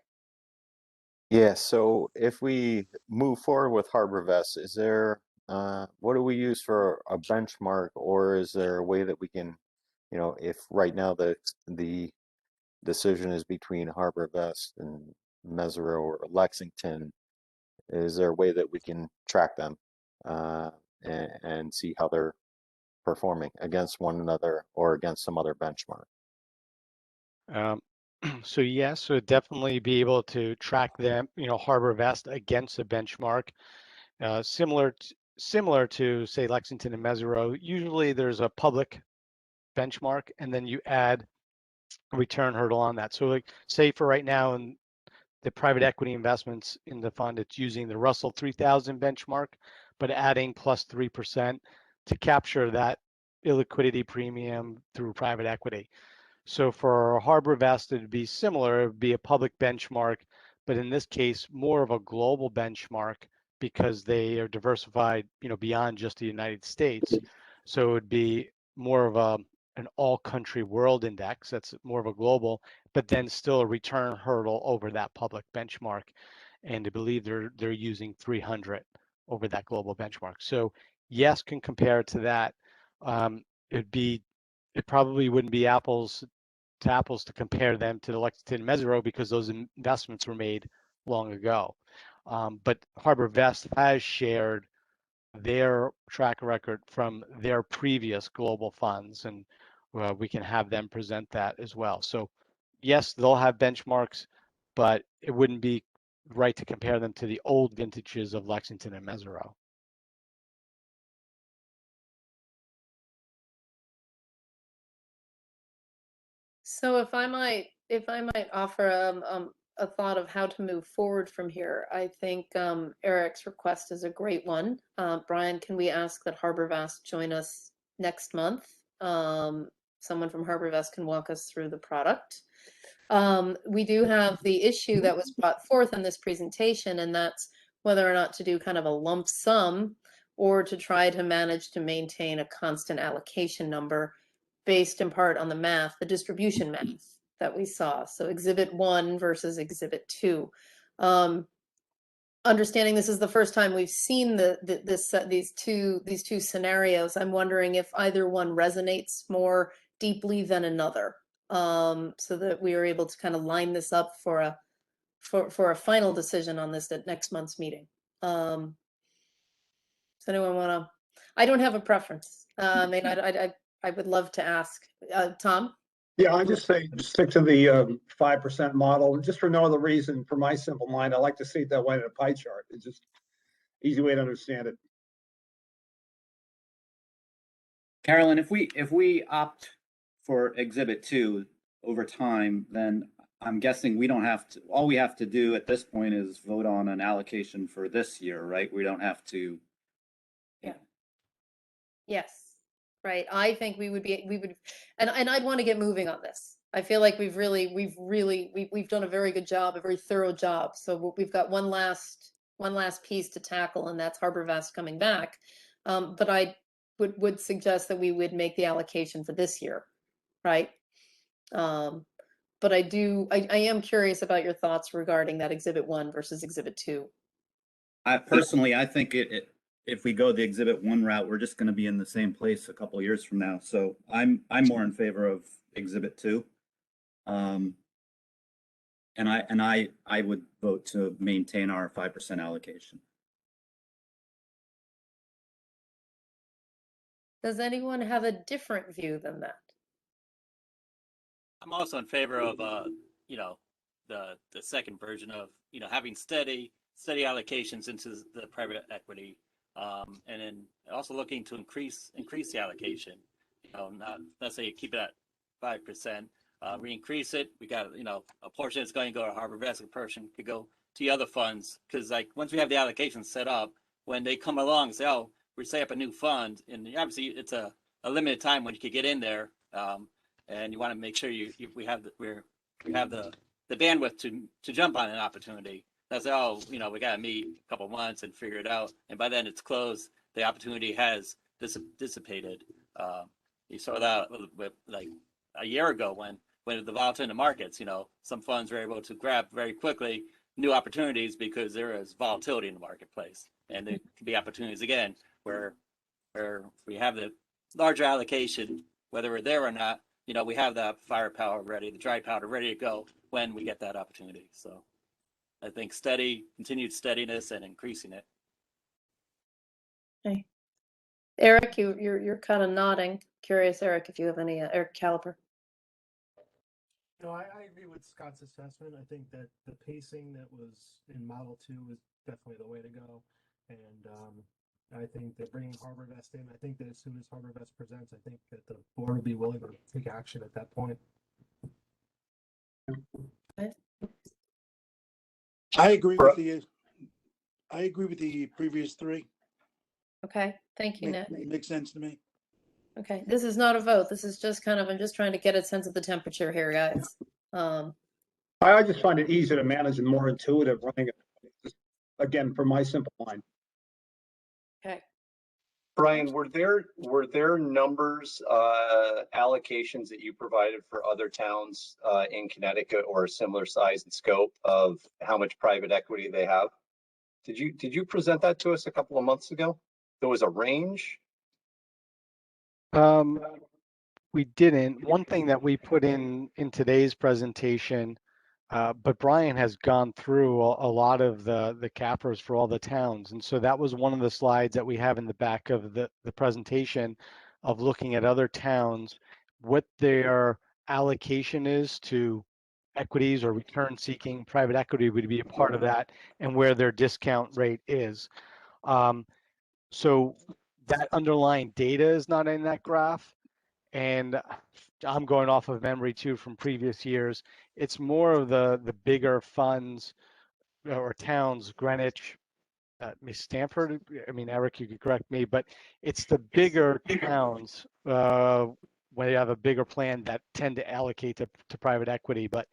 Yeah, so if we move forward with HarborVest, is there, what do we use for a benchmark, or is there a way that we can, if right now the decision is between HarborVest and Mesirow or Lexington, is there a way that we can track them and see how they're performing against one another or against some other benchmark? So yes, so definitely be able to track them, HarborVest against a benchmark, similar to say Lexington and Mesirow. Usually there's a public benchmark, and then you add a return hurdle on that. So like say for right now in the private equity investments in the fund, it's using the Russell 3000 benchmark, but adding plus 3% to capture that illiquidity premium through private equity. So for HarborVest, it'd be similar. It would be a public benchmark, but in this case, more of a global benchmark because they are diversified, beyond just the United States. So it would be more of an all country world index that's more of a global, but then still a return hurdle over that public benchmark. And I believe they're using 300 over that global benchmark. So yes, can compare it to that. It probably wouldn't be apples to compare them to the Lexington Mesereau because those investments were made long ago. But Harbor Vest has shared their track record from their previous global funds, and we can have them present that as well. So yes, they'll have benchmarks, but it wouldn't be right to compare them to the old vintages of Lexington and Mesereau. So if I might offer a thought of how to move forward from here, I think Eric's request is a great one. Brian, can we ask that HarborVest join us next month? Someone from HarborVest can walk us through the product. We do have the issue that was brought forth in this presentation, and that's whether or not to do kind of a lump sum or to try to manage to maintain a constant allocation number based in part on the math, the distribution math that we saw. So exhibit 1 versus exhibit 2. Understanding this is the first time we've seen these two scenarios, I'm wondering if either one resonates more deeply than another, so that we are able to kind of line this up for a final decision on this at next month's meeting. Does anyone want to? I don't have a preference. I mean, I would love to ask Tom. Yeah, I just say stick to the 5% model, just for no other reason. For my simple mind, I like to see it that way in a pie chart. It's just easy way to understand it. Carolyn, if we opt for exhibit 2 over time, then I'm guessing we don't have to, all we have to do at this point is vote on an allocation for this year, right? We don't have to. Yeah. Yes. Right. I think we would, and I'd want to get moving on this. I feel like we've done a very good job, a very thorough job. So we've got one last piece to tackle, and that's HarborVest coming back. But I would suggest that we would make the allocation for this year, right? But I am curious about your thoughts regarding that exhibit 1 versus exhibit 2. I personally, I think if we go the exhibit 1 route, we're just going to be in the same place a couple of years from now. So I'm more in favor of exhibit 2. And I would vote to maintain our 5% allocation. Does anyone have a different view than that? I'm also in favor of the second version of having steady allocations into the private equity, and then also looking to increase the allocation. Not necessarily keep it at 5%. We increase it. We got a portion that's going to go to HarborVest, a portion could go to the other funds, because like once we have the allocation set up, when they come along and say, oh, we set up a new fund, and obviously it's a limited time when you could get in there, and you want to make sure we have the bandwidth to jump on an opportunity. That's we got to meet a couple months and figure it out, and by then it's closed. The opportunity has dissipated. You saw that with like a year ago when the volatility in the markets, some funds were able to grab very quickly new opportunities because there is volatility in the marketplace, and there could be opportunities again where we have the larger allocation, whether we're there or not. We have that firepower ready, the dry powder ready to go when we get that opportunity. So I think continued steadiness and increasing it. Okay. Eric, you're kind of nodding. Curious, Eric, if you have any, Eric Caliper. No, I agree with Scott's assessment. I think that the pacing that was in Model 2 is definitely the way to go. And I think that bringing HarborVest in, I think that as soon as HarborVest presents, I think that the board will be willing to take action at that point. Okay. I agree with the previous 3. Okay, thank you, Nick. Makes sense to me. Okay, this is not a vote. This is just I'm just trying to get a sense of the temperature here, guys. I just find it easier to manage and more intuitive running it, again, for my simple mind. Okay. Brian, were there numbers, allocations that you provided for other towns in Connecticut or a similar size and scope of how much private equity they have? Did you present that to us a couple of months ago? There was a range? We didn't. One thing that we put in today's presentation, but Brian has gone through a lot of the cappers for all the towns. And so that was one of the slides that we have in the back of the presentation of looking at other towns, what their allocation is to equities or return seeking. Private equity would be a part of that, and where their discount rate is. So that underlying data is not in that graph. And I'm going off of memory too from previous years. It's more of the bigger funds or towns, Greenwich, Stanford. I mean, Eric, you could correct me, but it's the bigger towns when you have a bigger plan that tend to allocate to private equity. But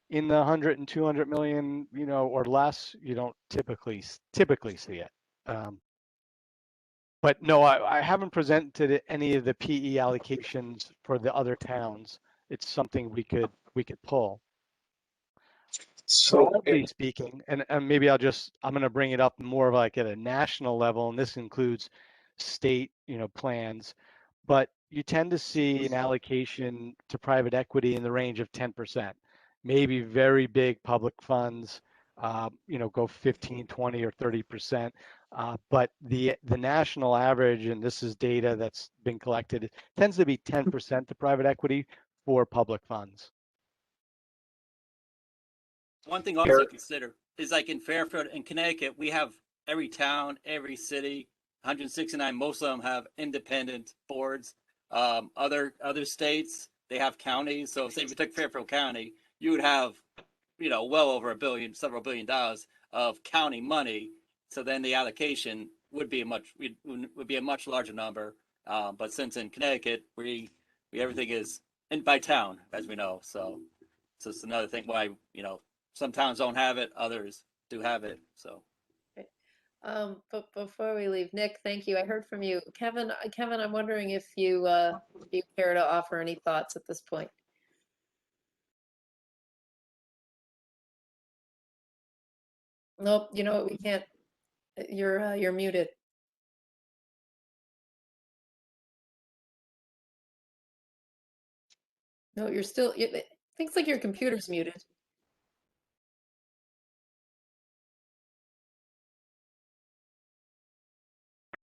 in the 100 and 200 million, or less, you don't typically see it. But no, I haven't presented any of the PE allocations for the other towns. It's something we could pull. So Broadly speaking, and maybe I'm going to bring it up more of like at a national level, and this includes state, plans, but you tend to see an allocation to private equity in the range of 10%. Maybe very big public funds, go 15, 20, or 30%. But the national average, and this is data that's been collected, tends to be 10% to private equity for public funds. One thing also to consider is like in Fairfield in Connecticut, we have every town, every city, 169, most of them have independent boards. Other states, they have counties. So say if you took Fairfield County, you would have, well over several billion dollars of county money. So then the allocation would be a much larger number. But since in Connecticut, we everything is by town, as we know. So it's another thing why, some towns don't have it, others do have it, so. But before we leave, Nick, thank you. I heard from you. Kevin, I'm wondering if you care to offer any thoughts at this point. Nope, you know what, we can't. You're muted. No, you're still, it thinks like your computer's muted.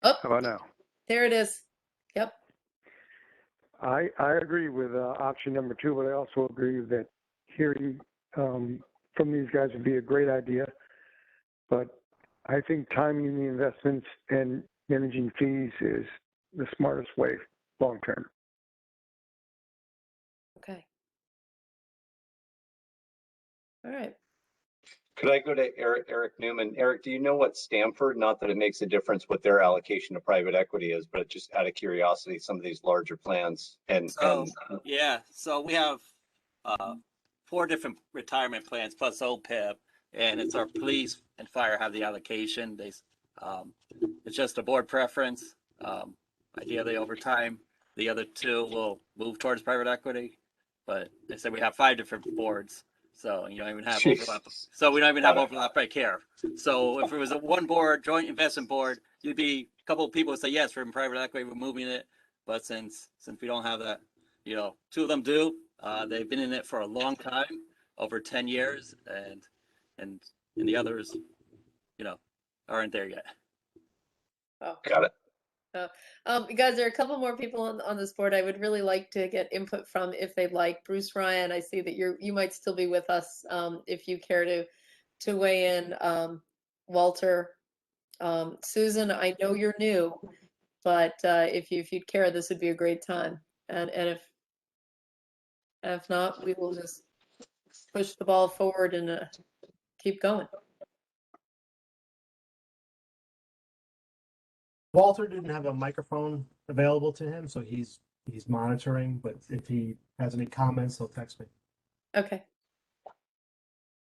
Oh, How about now? there it is. Yep. I agree with option number 2, but I also agree that hearing from these guys would be a great idea. But I think timing the investments and managing fees is the smartest way long term. Okay. All right. could I go to Eric Newman? Eric, do you know what Stanford, not that it makes a difference what their allocation to private equity is, but just out of curiosity, some of these larger plans Yeah, so we have 4 different retirement plans plus OPEB, and it's our police and fire have the allocation. It's just a board preference. Ideally over time, the other 2 will move towards private equity, but they said we have 5 different boards. So you don't even have overlap. So we don't even have overlap right here. So if it was a one board, joint investment board, you'd be a couple of people would say yes, we're in private equity, we're moving it. But since we don't have that, 2 of them do. They've been in it for a long time, over 10 years, and the others, aren't there yet. Oh. Got it. Guys, there are a couple more people on this board I would really like to get input from if they'd like. Bruce Ryan, I see that you might still be with us if you care to weigh in. Walter, Susan, I know you're new, but if you'd care, this would be a great time. And if not, we will just push the ball forward and keep going. Walter didn't have a microphone available to him, so he's monitoring, but if he has any comments, he'll text me. Okay.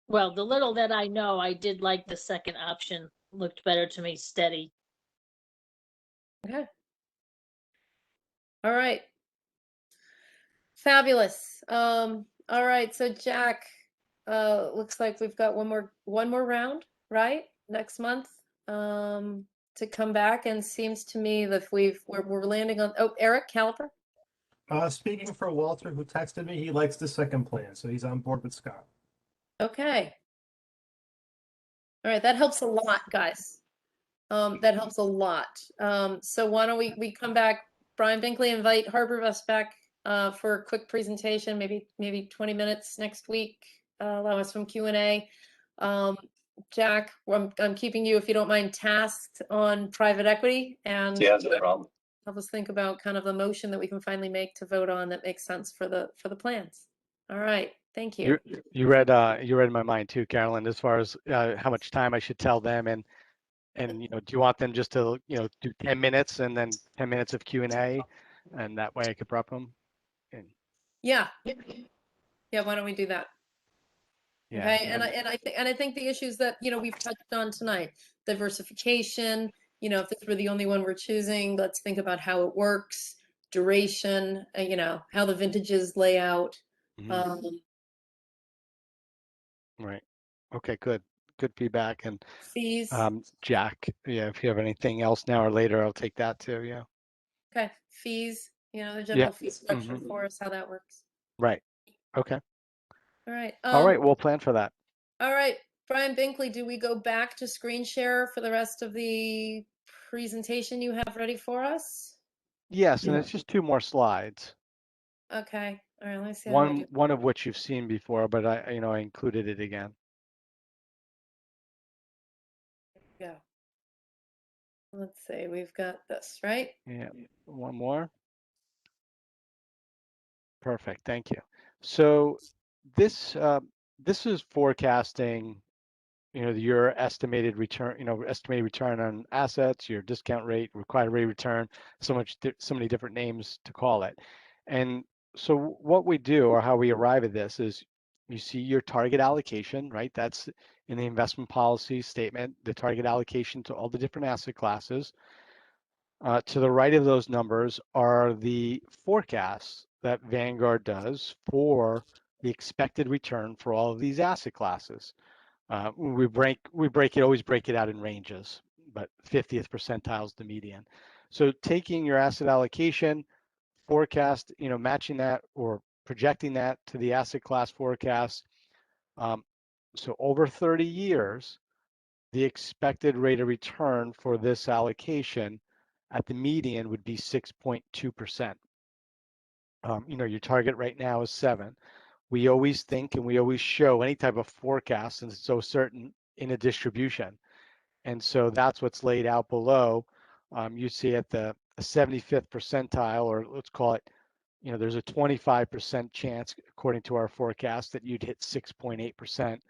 Well, the little that I know, I did like the second option. Looked better to me, steady. Okay. All right. Fabulous. All right, so Jack, looks like we've got one more round, right? Next month, to come back, and seems to me that we're landing on, oh, Eric Caliper. Speaking for Walter, who texted me, he likes the second plan, so he's on board with Scott. Okay. All right, that helps a lot, guys. That helps a lot. So why don't we come back, Brian Binkley, invite HarborVest back for a quick presentation, maybe 20 minutes next week. Allow us some Q&A. Jack, I'm keeping you, if you don't mind, tasked on private equity, and Yeah, no problem. help us think about kind of a motion that we can finally make to vote on that makes sense for the plans. All right, thank you. You read my mind too, Carolyn, as far as how much time I should tell them, and do you want them just to do 10 minutes and then 10 minutes of Q&A, and that way I could prep them? Yeah. Yeah, why don't we do that? Yeah. Okay, and I think the issues that we've touched on tonight, diversification, if this were the only one we're choosing, let's think about how it works, duration, how the vintages lay out. Right. Okay, good feedback. And Fees. Jack, yeah, if you have anything else now or later, I'll take that too. Yeah. Okay, fees, the general fee structure Mhm. for us, how that works. Right. Okay. All right. All right, we'll plan for that. All right, Brian Binkley, do we go back to screen share for the rest of the presentation you have ready for us? Yes, and it's just 2 more slides. Okay. All right, let me see how we do. One of which you've seen before, but I included it again. Yeah. Let's see, we've got this, right? Yeah. One more. Perfect. Thank you. So this is forecasting, your estimated return, estimated return on assets, your discount rate, required rate of return, so many different names to call it. And so what we do, or how we arrive at this, is you see your target allocation, right? That's in the investment policy statement, the target allocation to all the different asset classes. To the right of those numbers are the forecasts that Vanguard does for the expected return for all of these asset classes. We always break it out in ranges, but 50th percentile is the median. So taking your asset allocation forecast, matching that or projecting that to the asset class forecast. So over 30 years, the expected rate of return for this allocation at the median would be 6.2%. Your target right now is 7. We always think and we always show any type of forecast, and it's so certain, in a distribution. And so that's what's laid out below. You see at the 75th percentile, or let's call it, there's a 25% chance, according to our forecast, that you'd hit 6.8%,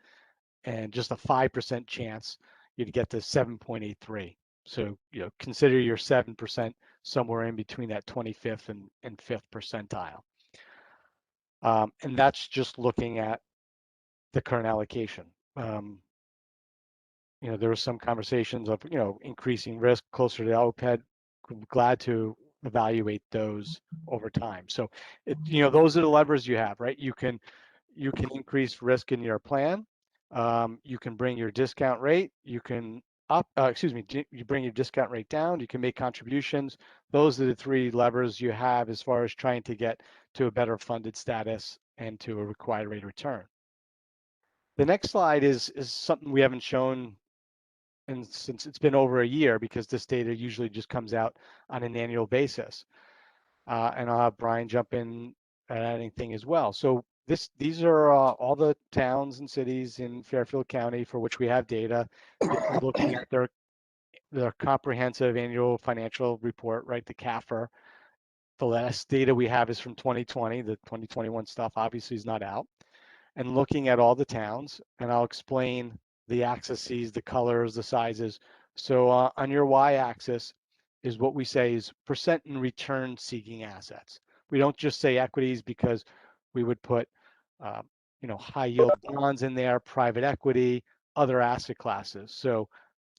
and just a 5% chance you'd get to 7.83. So, consider your 7% somewhere in between that 25th and 5th percentile. And that's just looking at the current allocation. There were some conversations of, increasing risk closer to OPED. Glad to evaluate those over time. So, those are the levers you have, right? You can increase risk in your plan. You can bring your discount rate. You can you bring your discount rate down. You can make contributions. Those are the 3 levers you have as far as trying to get to a better funded status and to a required rate of return. The next slide is something we haven't shown, and since it's been over a year, because this data usually just comes out on an annual basis. And I'll have Brian jump in at anything as well. So these are all the towns and cities in Fairfield County for which we have data. Looking at their comprehensive annual financial report, right, the CAFR. The last data we have is from 2020. The 2021 stuff obviously is not out. And looking at all the towns, and I'll explain the axes, the colors, the sizes. So on your y-axis is what we say is percent in return seeking assets. We don't just say equities, because we would put high yield bonds in there, private equity, other asset classes. So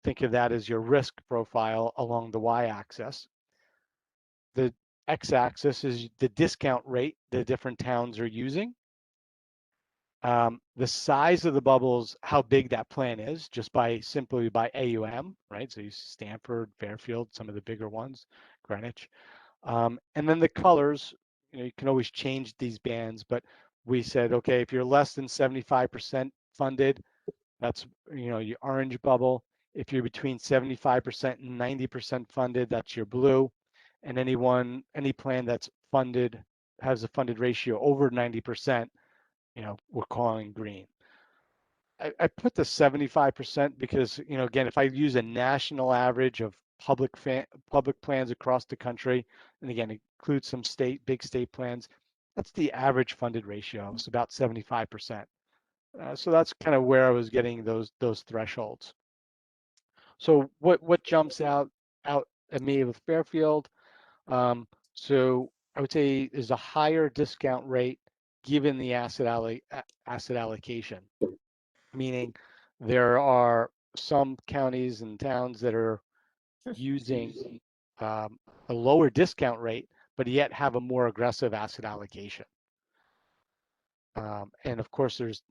think of that as your risk profile along the y-axis. the x-axis is the discount rate the different towns are using. The size of the bubbles, how big that plan is, just simply by AUM, right? So you Stanford, Fairfield, some of the bigger ones, Greenwich. And then the colors, you can always change these bands, but we said, okay, if you're less than 75% funded, that's, your orange bubble. If you're between 75% and 90% funded, that's your blue. And any plan that's funded, has a funded ratio over 90%, we're calling green. I put the 75% because, again, if I use a national average of public plans across the country, and again, includes some big state plans, that's the average funded ratio. It's about 75%. So that's kind of where I was getting those thresholds. So what jumps out at me with Fairfield? So I would say is a higher discount rate given the asset allocation, meaning there are some counties and towns that are using a lower discount rate, but yet have a more aggressive asset allocation. And of course, there's,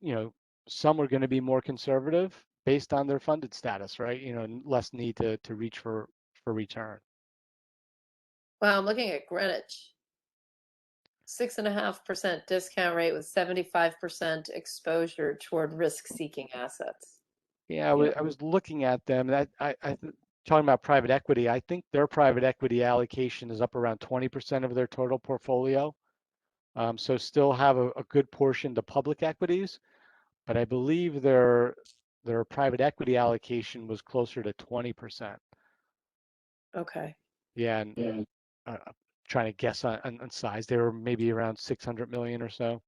some are going to be more conservative based on their funded status, right? Less need to reach for return. Wow, I'm looking at Greenwich. 6.5% discount rate with 75% exposure toward risk-seeking assets. Yeah, I was looking at them. Talking about private equity, I think their private equity allocation is up around 20% of their total portfolio. So still have a good portion to public equities, but I believe their private equity allocation was closer to 20%. Okay. Yeah, and trying to guess on size, they were maybe around 600 million or so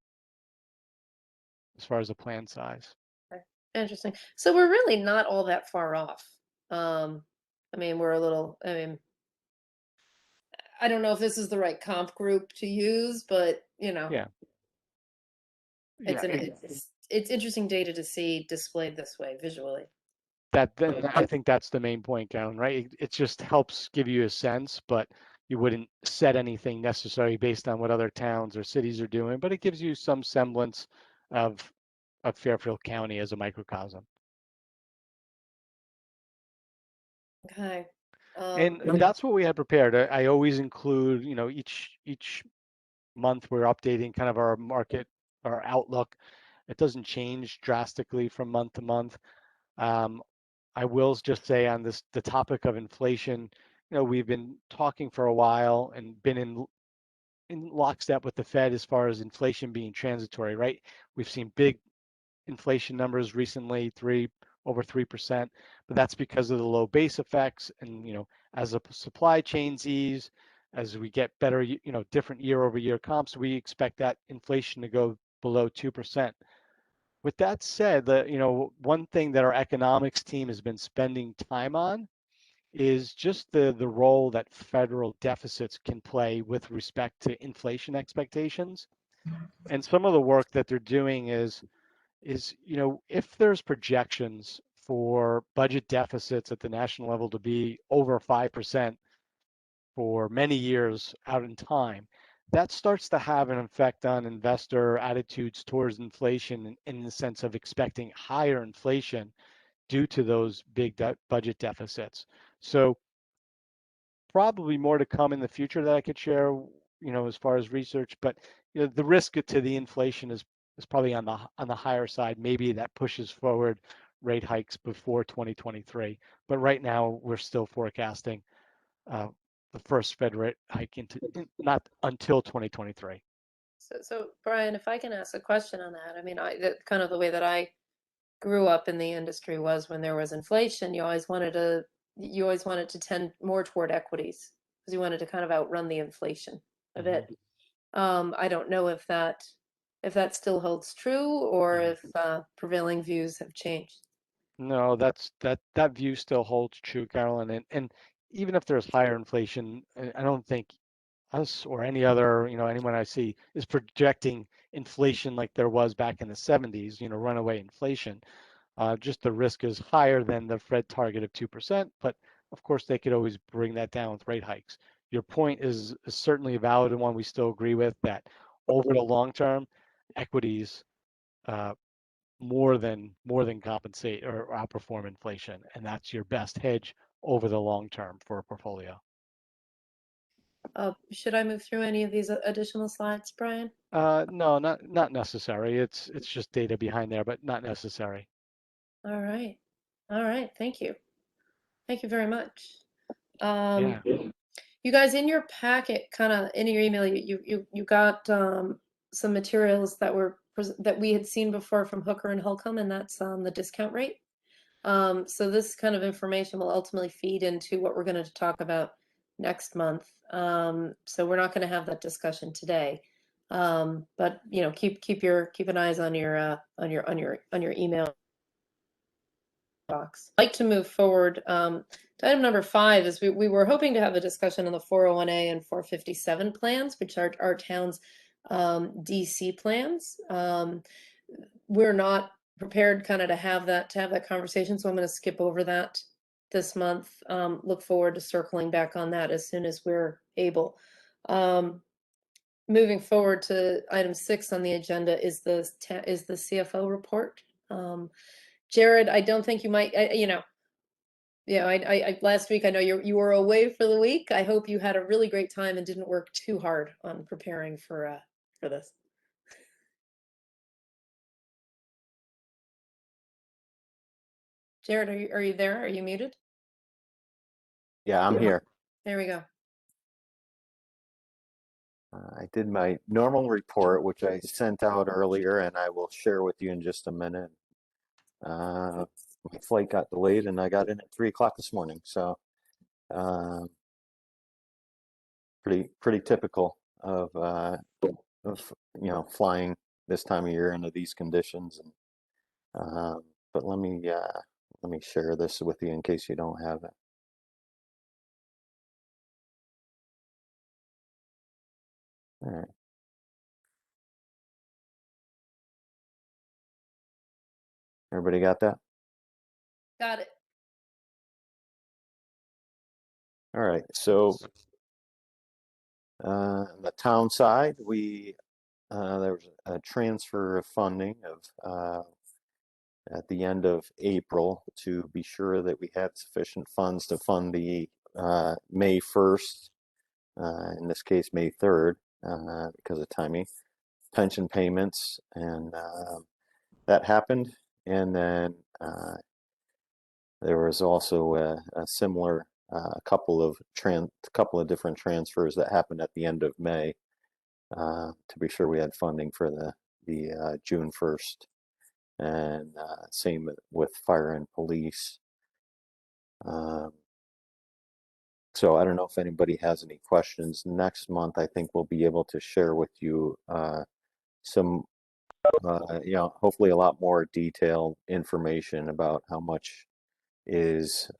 as far as the plan size. Okay. Interesting. So we're really not all that far off. I mean, I don't know if this is the right comp group to use, but Yeah. it's interesting data to see displayed this way visually. I think that's the main point, Carolyn, right? It just helps give you a sense, but you wouldn't set anything necessarily based on what other towns or cities are doing, but it gives you some semblance of Fairfield County as a microcosm. Okay. And that's what we had prepared. I always include, each month we're updating kind of our market, our outlook. It doesn't change drastically from month to month. I will just say on the topic of inflation, we've been talking for a while and been in lockstep with the Fed as far as inflation being transitory, right? We've seen big inflation numbers recently, over 3%, but that's because of the low base effects. And, as the supply chains ease, as we get better, different year over year comps, we expect that inflation to go below 2%. With that said, one thing that our economics team has been spending time on is just the role that federal deficits can play with respect to inflation expectations. And some of the work that they're doing is if there's projections for budget deficits at the national level to be over 5% for many years out in time, that starts to have an effect on investor attitudes towards inflation in the sense of expecting higher inflation due to those big budget deficits. So probably more to come in the future that I could share, as far as research, but the risk to the inflation is probably on the higher side. Maybe that pushes forward rate hikes before 2023. But right now we're still forecasting the first Fed rate hike not until 2023. So Brian, if I can ask a question on that, I mean, kind of the way that I grew up in the industry was when there was inflation, you always wanted to tend more toward equities because you wanted to kind of outrun the inflation a bit. I don't know if that still holds true or if prevailing views have changed. No, that view still holds true, Carolyn. And even if there's higher inflation, I don't think us or any other, anyone I see is projecting inflation like there was back in the 70s, runaway inflation. Just the risk is higher than the Fed target of 2%, but of course they could always bring that down with rate hikes. your point is certainly a valid and one we still agree with, that over the long term, equities more than compensate or outperform inflation, and that's your best hedge over the long term for a portfolio. Should I move through any of these additional slides, Brian? No, not necessary. It's just data behind there, but not necessary. All right. All right. Thank you. Thank you very much. Yeah. You guys, in your packet, kind of in your email, you got some materials that that we had seen before from Hooker and Holcomb, and that's the discount rate. So this kind of information will ultimately feed into what we're going to talk about next month. So we're not going to have that discussion today. But you know, keep an eyes on your email box. I'd like to move forward. To item number 5 is we were hoping to have a discussion on the 401A and 457 plans, which are our town's DC plans. We're not prepared kind of to have that conversation, so I'm going to skip over that this month. Look forward to circling back on that as soon as we're able. Moving forward to item 6 on the agenda is the CFO report. Jared, I don't think you might, I last week, I know you were away for the week. I hope you had a really great time and didn't work too hard on preparing for this. Jared, are you there? Are you muted? Yeah, I'm here. There we go. I did my normal report, which I sent out earlier, and I will share with you in just a minute. My flight got delayed, and I got in at 3 o'clock this morning. So, pretty typical of flying this time of year into these conditions. And but let me share this with you in case you don't have it. All right. Everybody got that? Got it. All right. So on the town side, there was a transfer of funding of at the end of April to be sure that we had sufficient funds to fund the May 1st, in this case May 3rd, because of timing, pension payments, and that happened. And then there was also a similar couple of different transfers that happened at the end of May to be sure we had funding for the June 1st. And same with fire and police. So I don't know if anybody has any questions. Next month, I think we'll be able to share with you some, hopefully a lot more detailed information about how much is,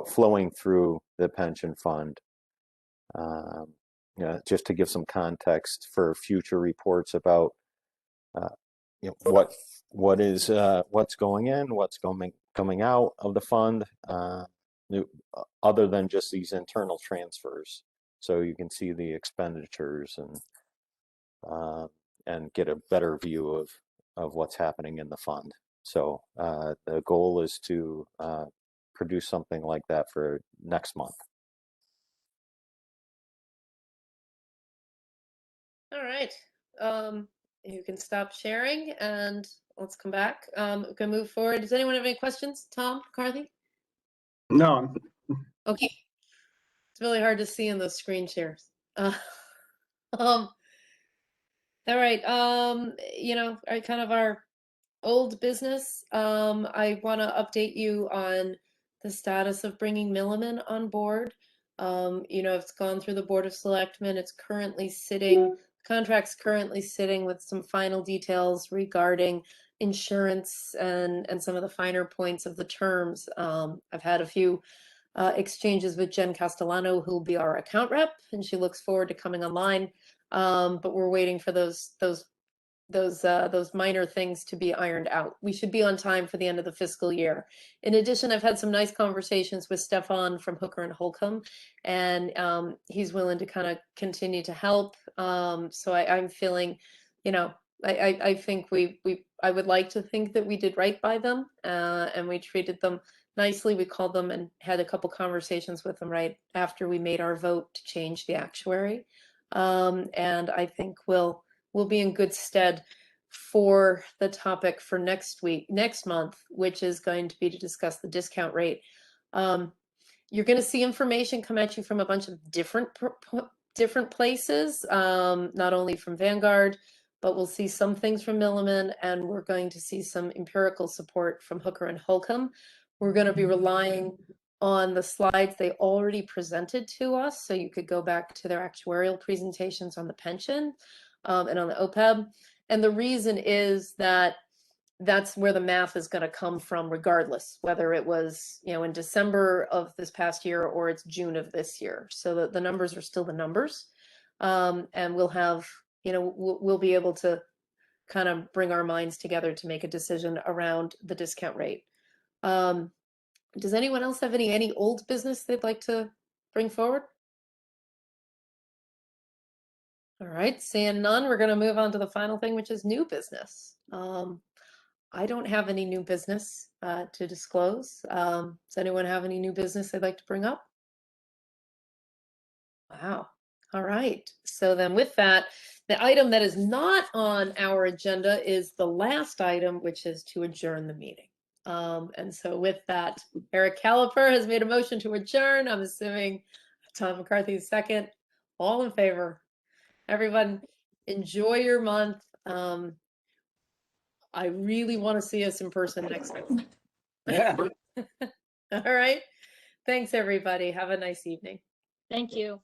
flowing through the pension fund. Just to give some context for future reports about what's going in, what's coming out of the fund, other than just these internal transfers. So you can see the expenditures and get a better view of what's happening in the fund. So the goal is to produce something like that for next month. All right. You can stop sharing and let's come back. We can move forward. Does anyone have any questions? Tom McCarthy? No, Okay. It's really hard to see in those screen shares. All right. Kind of our old business. I want to update you on the status of bringing Milliman on board. It's gone through the Board of Selectmen. It's currently sitting, contract's currently sitting with some final details regarding insurance and some of the finer points of the terms. I've had a few exchanges with Jen Castellano, who'll be our account rep, and she looks forward to coming online. But we're waiting for those those minor things to be ironed out. We should be on time for the end of the fiscal year. In addition, I've had some nice conversations with Stefan from Hooker and Holcomb, and he's willing to kind of continue to help. So I'm feeling, you know, I think I would like to think that we did right by them, and we treated them nicely. We called them and had a couple conversations with them right after we made our vote to change the actuary. And I think we'll be in good stead for the topic for next month, which is going to be to discuss the discount rate. You're going to see information come at you from a bunch of different places, not only from Vanguard, but we'll see some things from Milliman, and we're going to see some empirical support from Hooker and Holcomb. We're going to be relying on the slides they already presented to us, so you could go back to their actuarial presentations on the pension and on the OPEB. And the reason is that that's where the math is going to come from, regardless, whether it was, you know, in December of this past year or it's June of this year. So the numbers are still the numbers. And we'll have, you know, we'll be able to kind of bring our minds together to make a decision around the discount rate. Does anyone else have any old business they'd like to bring forward? All right, seeing none, we're going to move on to the final thing, which is new business. I don't have any new business to disclose. Does anyone have any new business they'd like to bring up? Wow. All right. So then with that, the item that is not on our agenda is the last item, which is to adjourn the meeting. And so with that, Eric Caliper has made a motion to adjourn. I'm assuming Tom McCarthy is second. All in favor? Everyone, enjoy your month. I really want to see us in person next month. Yeah. All right. Thanks, everybody. Have a nice evening. Thank you.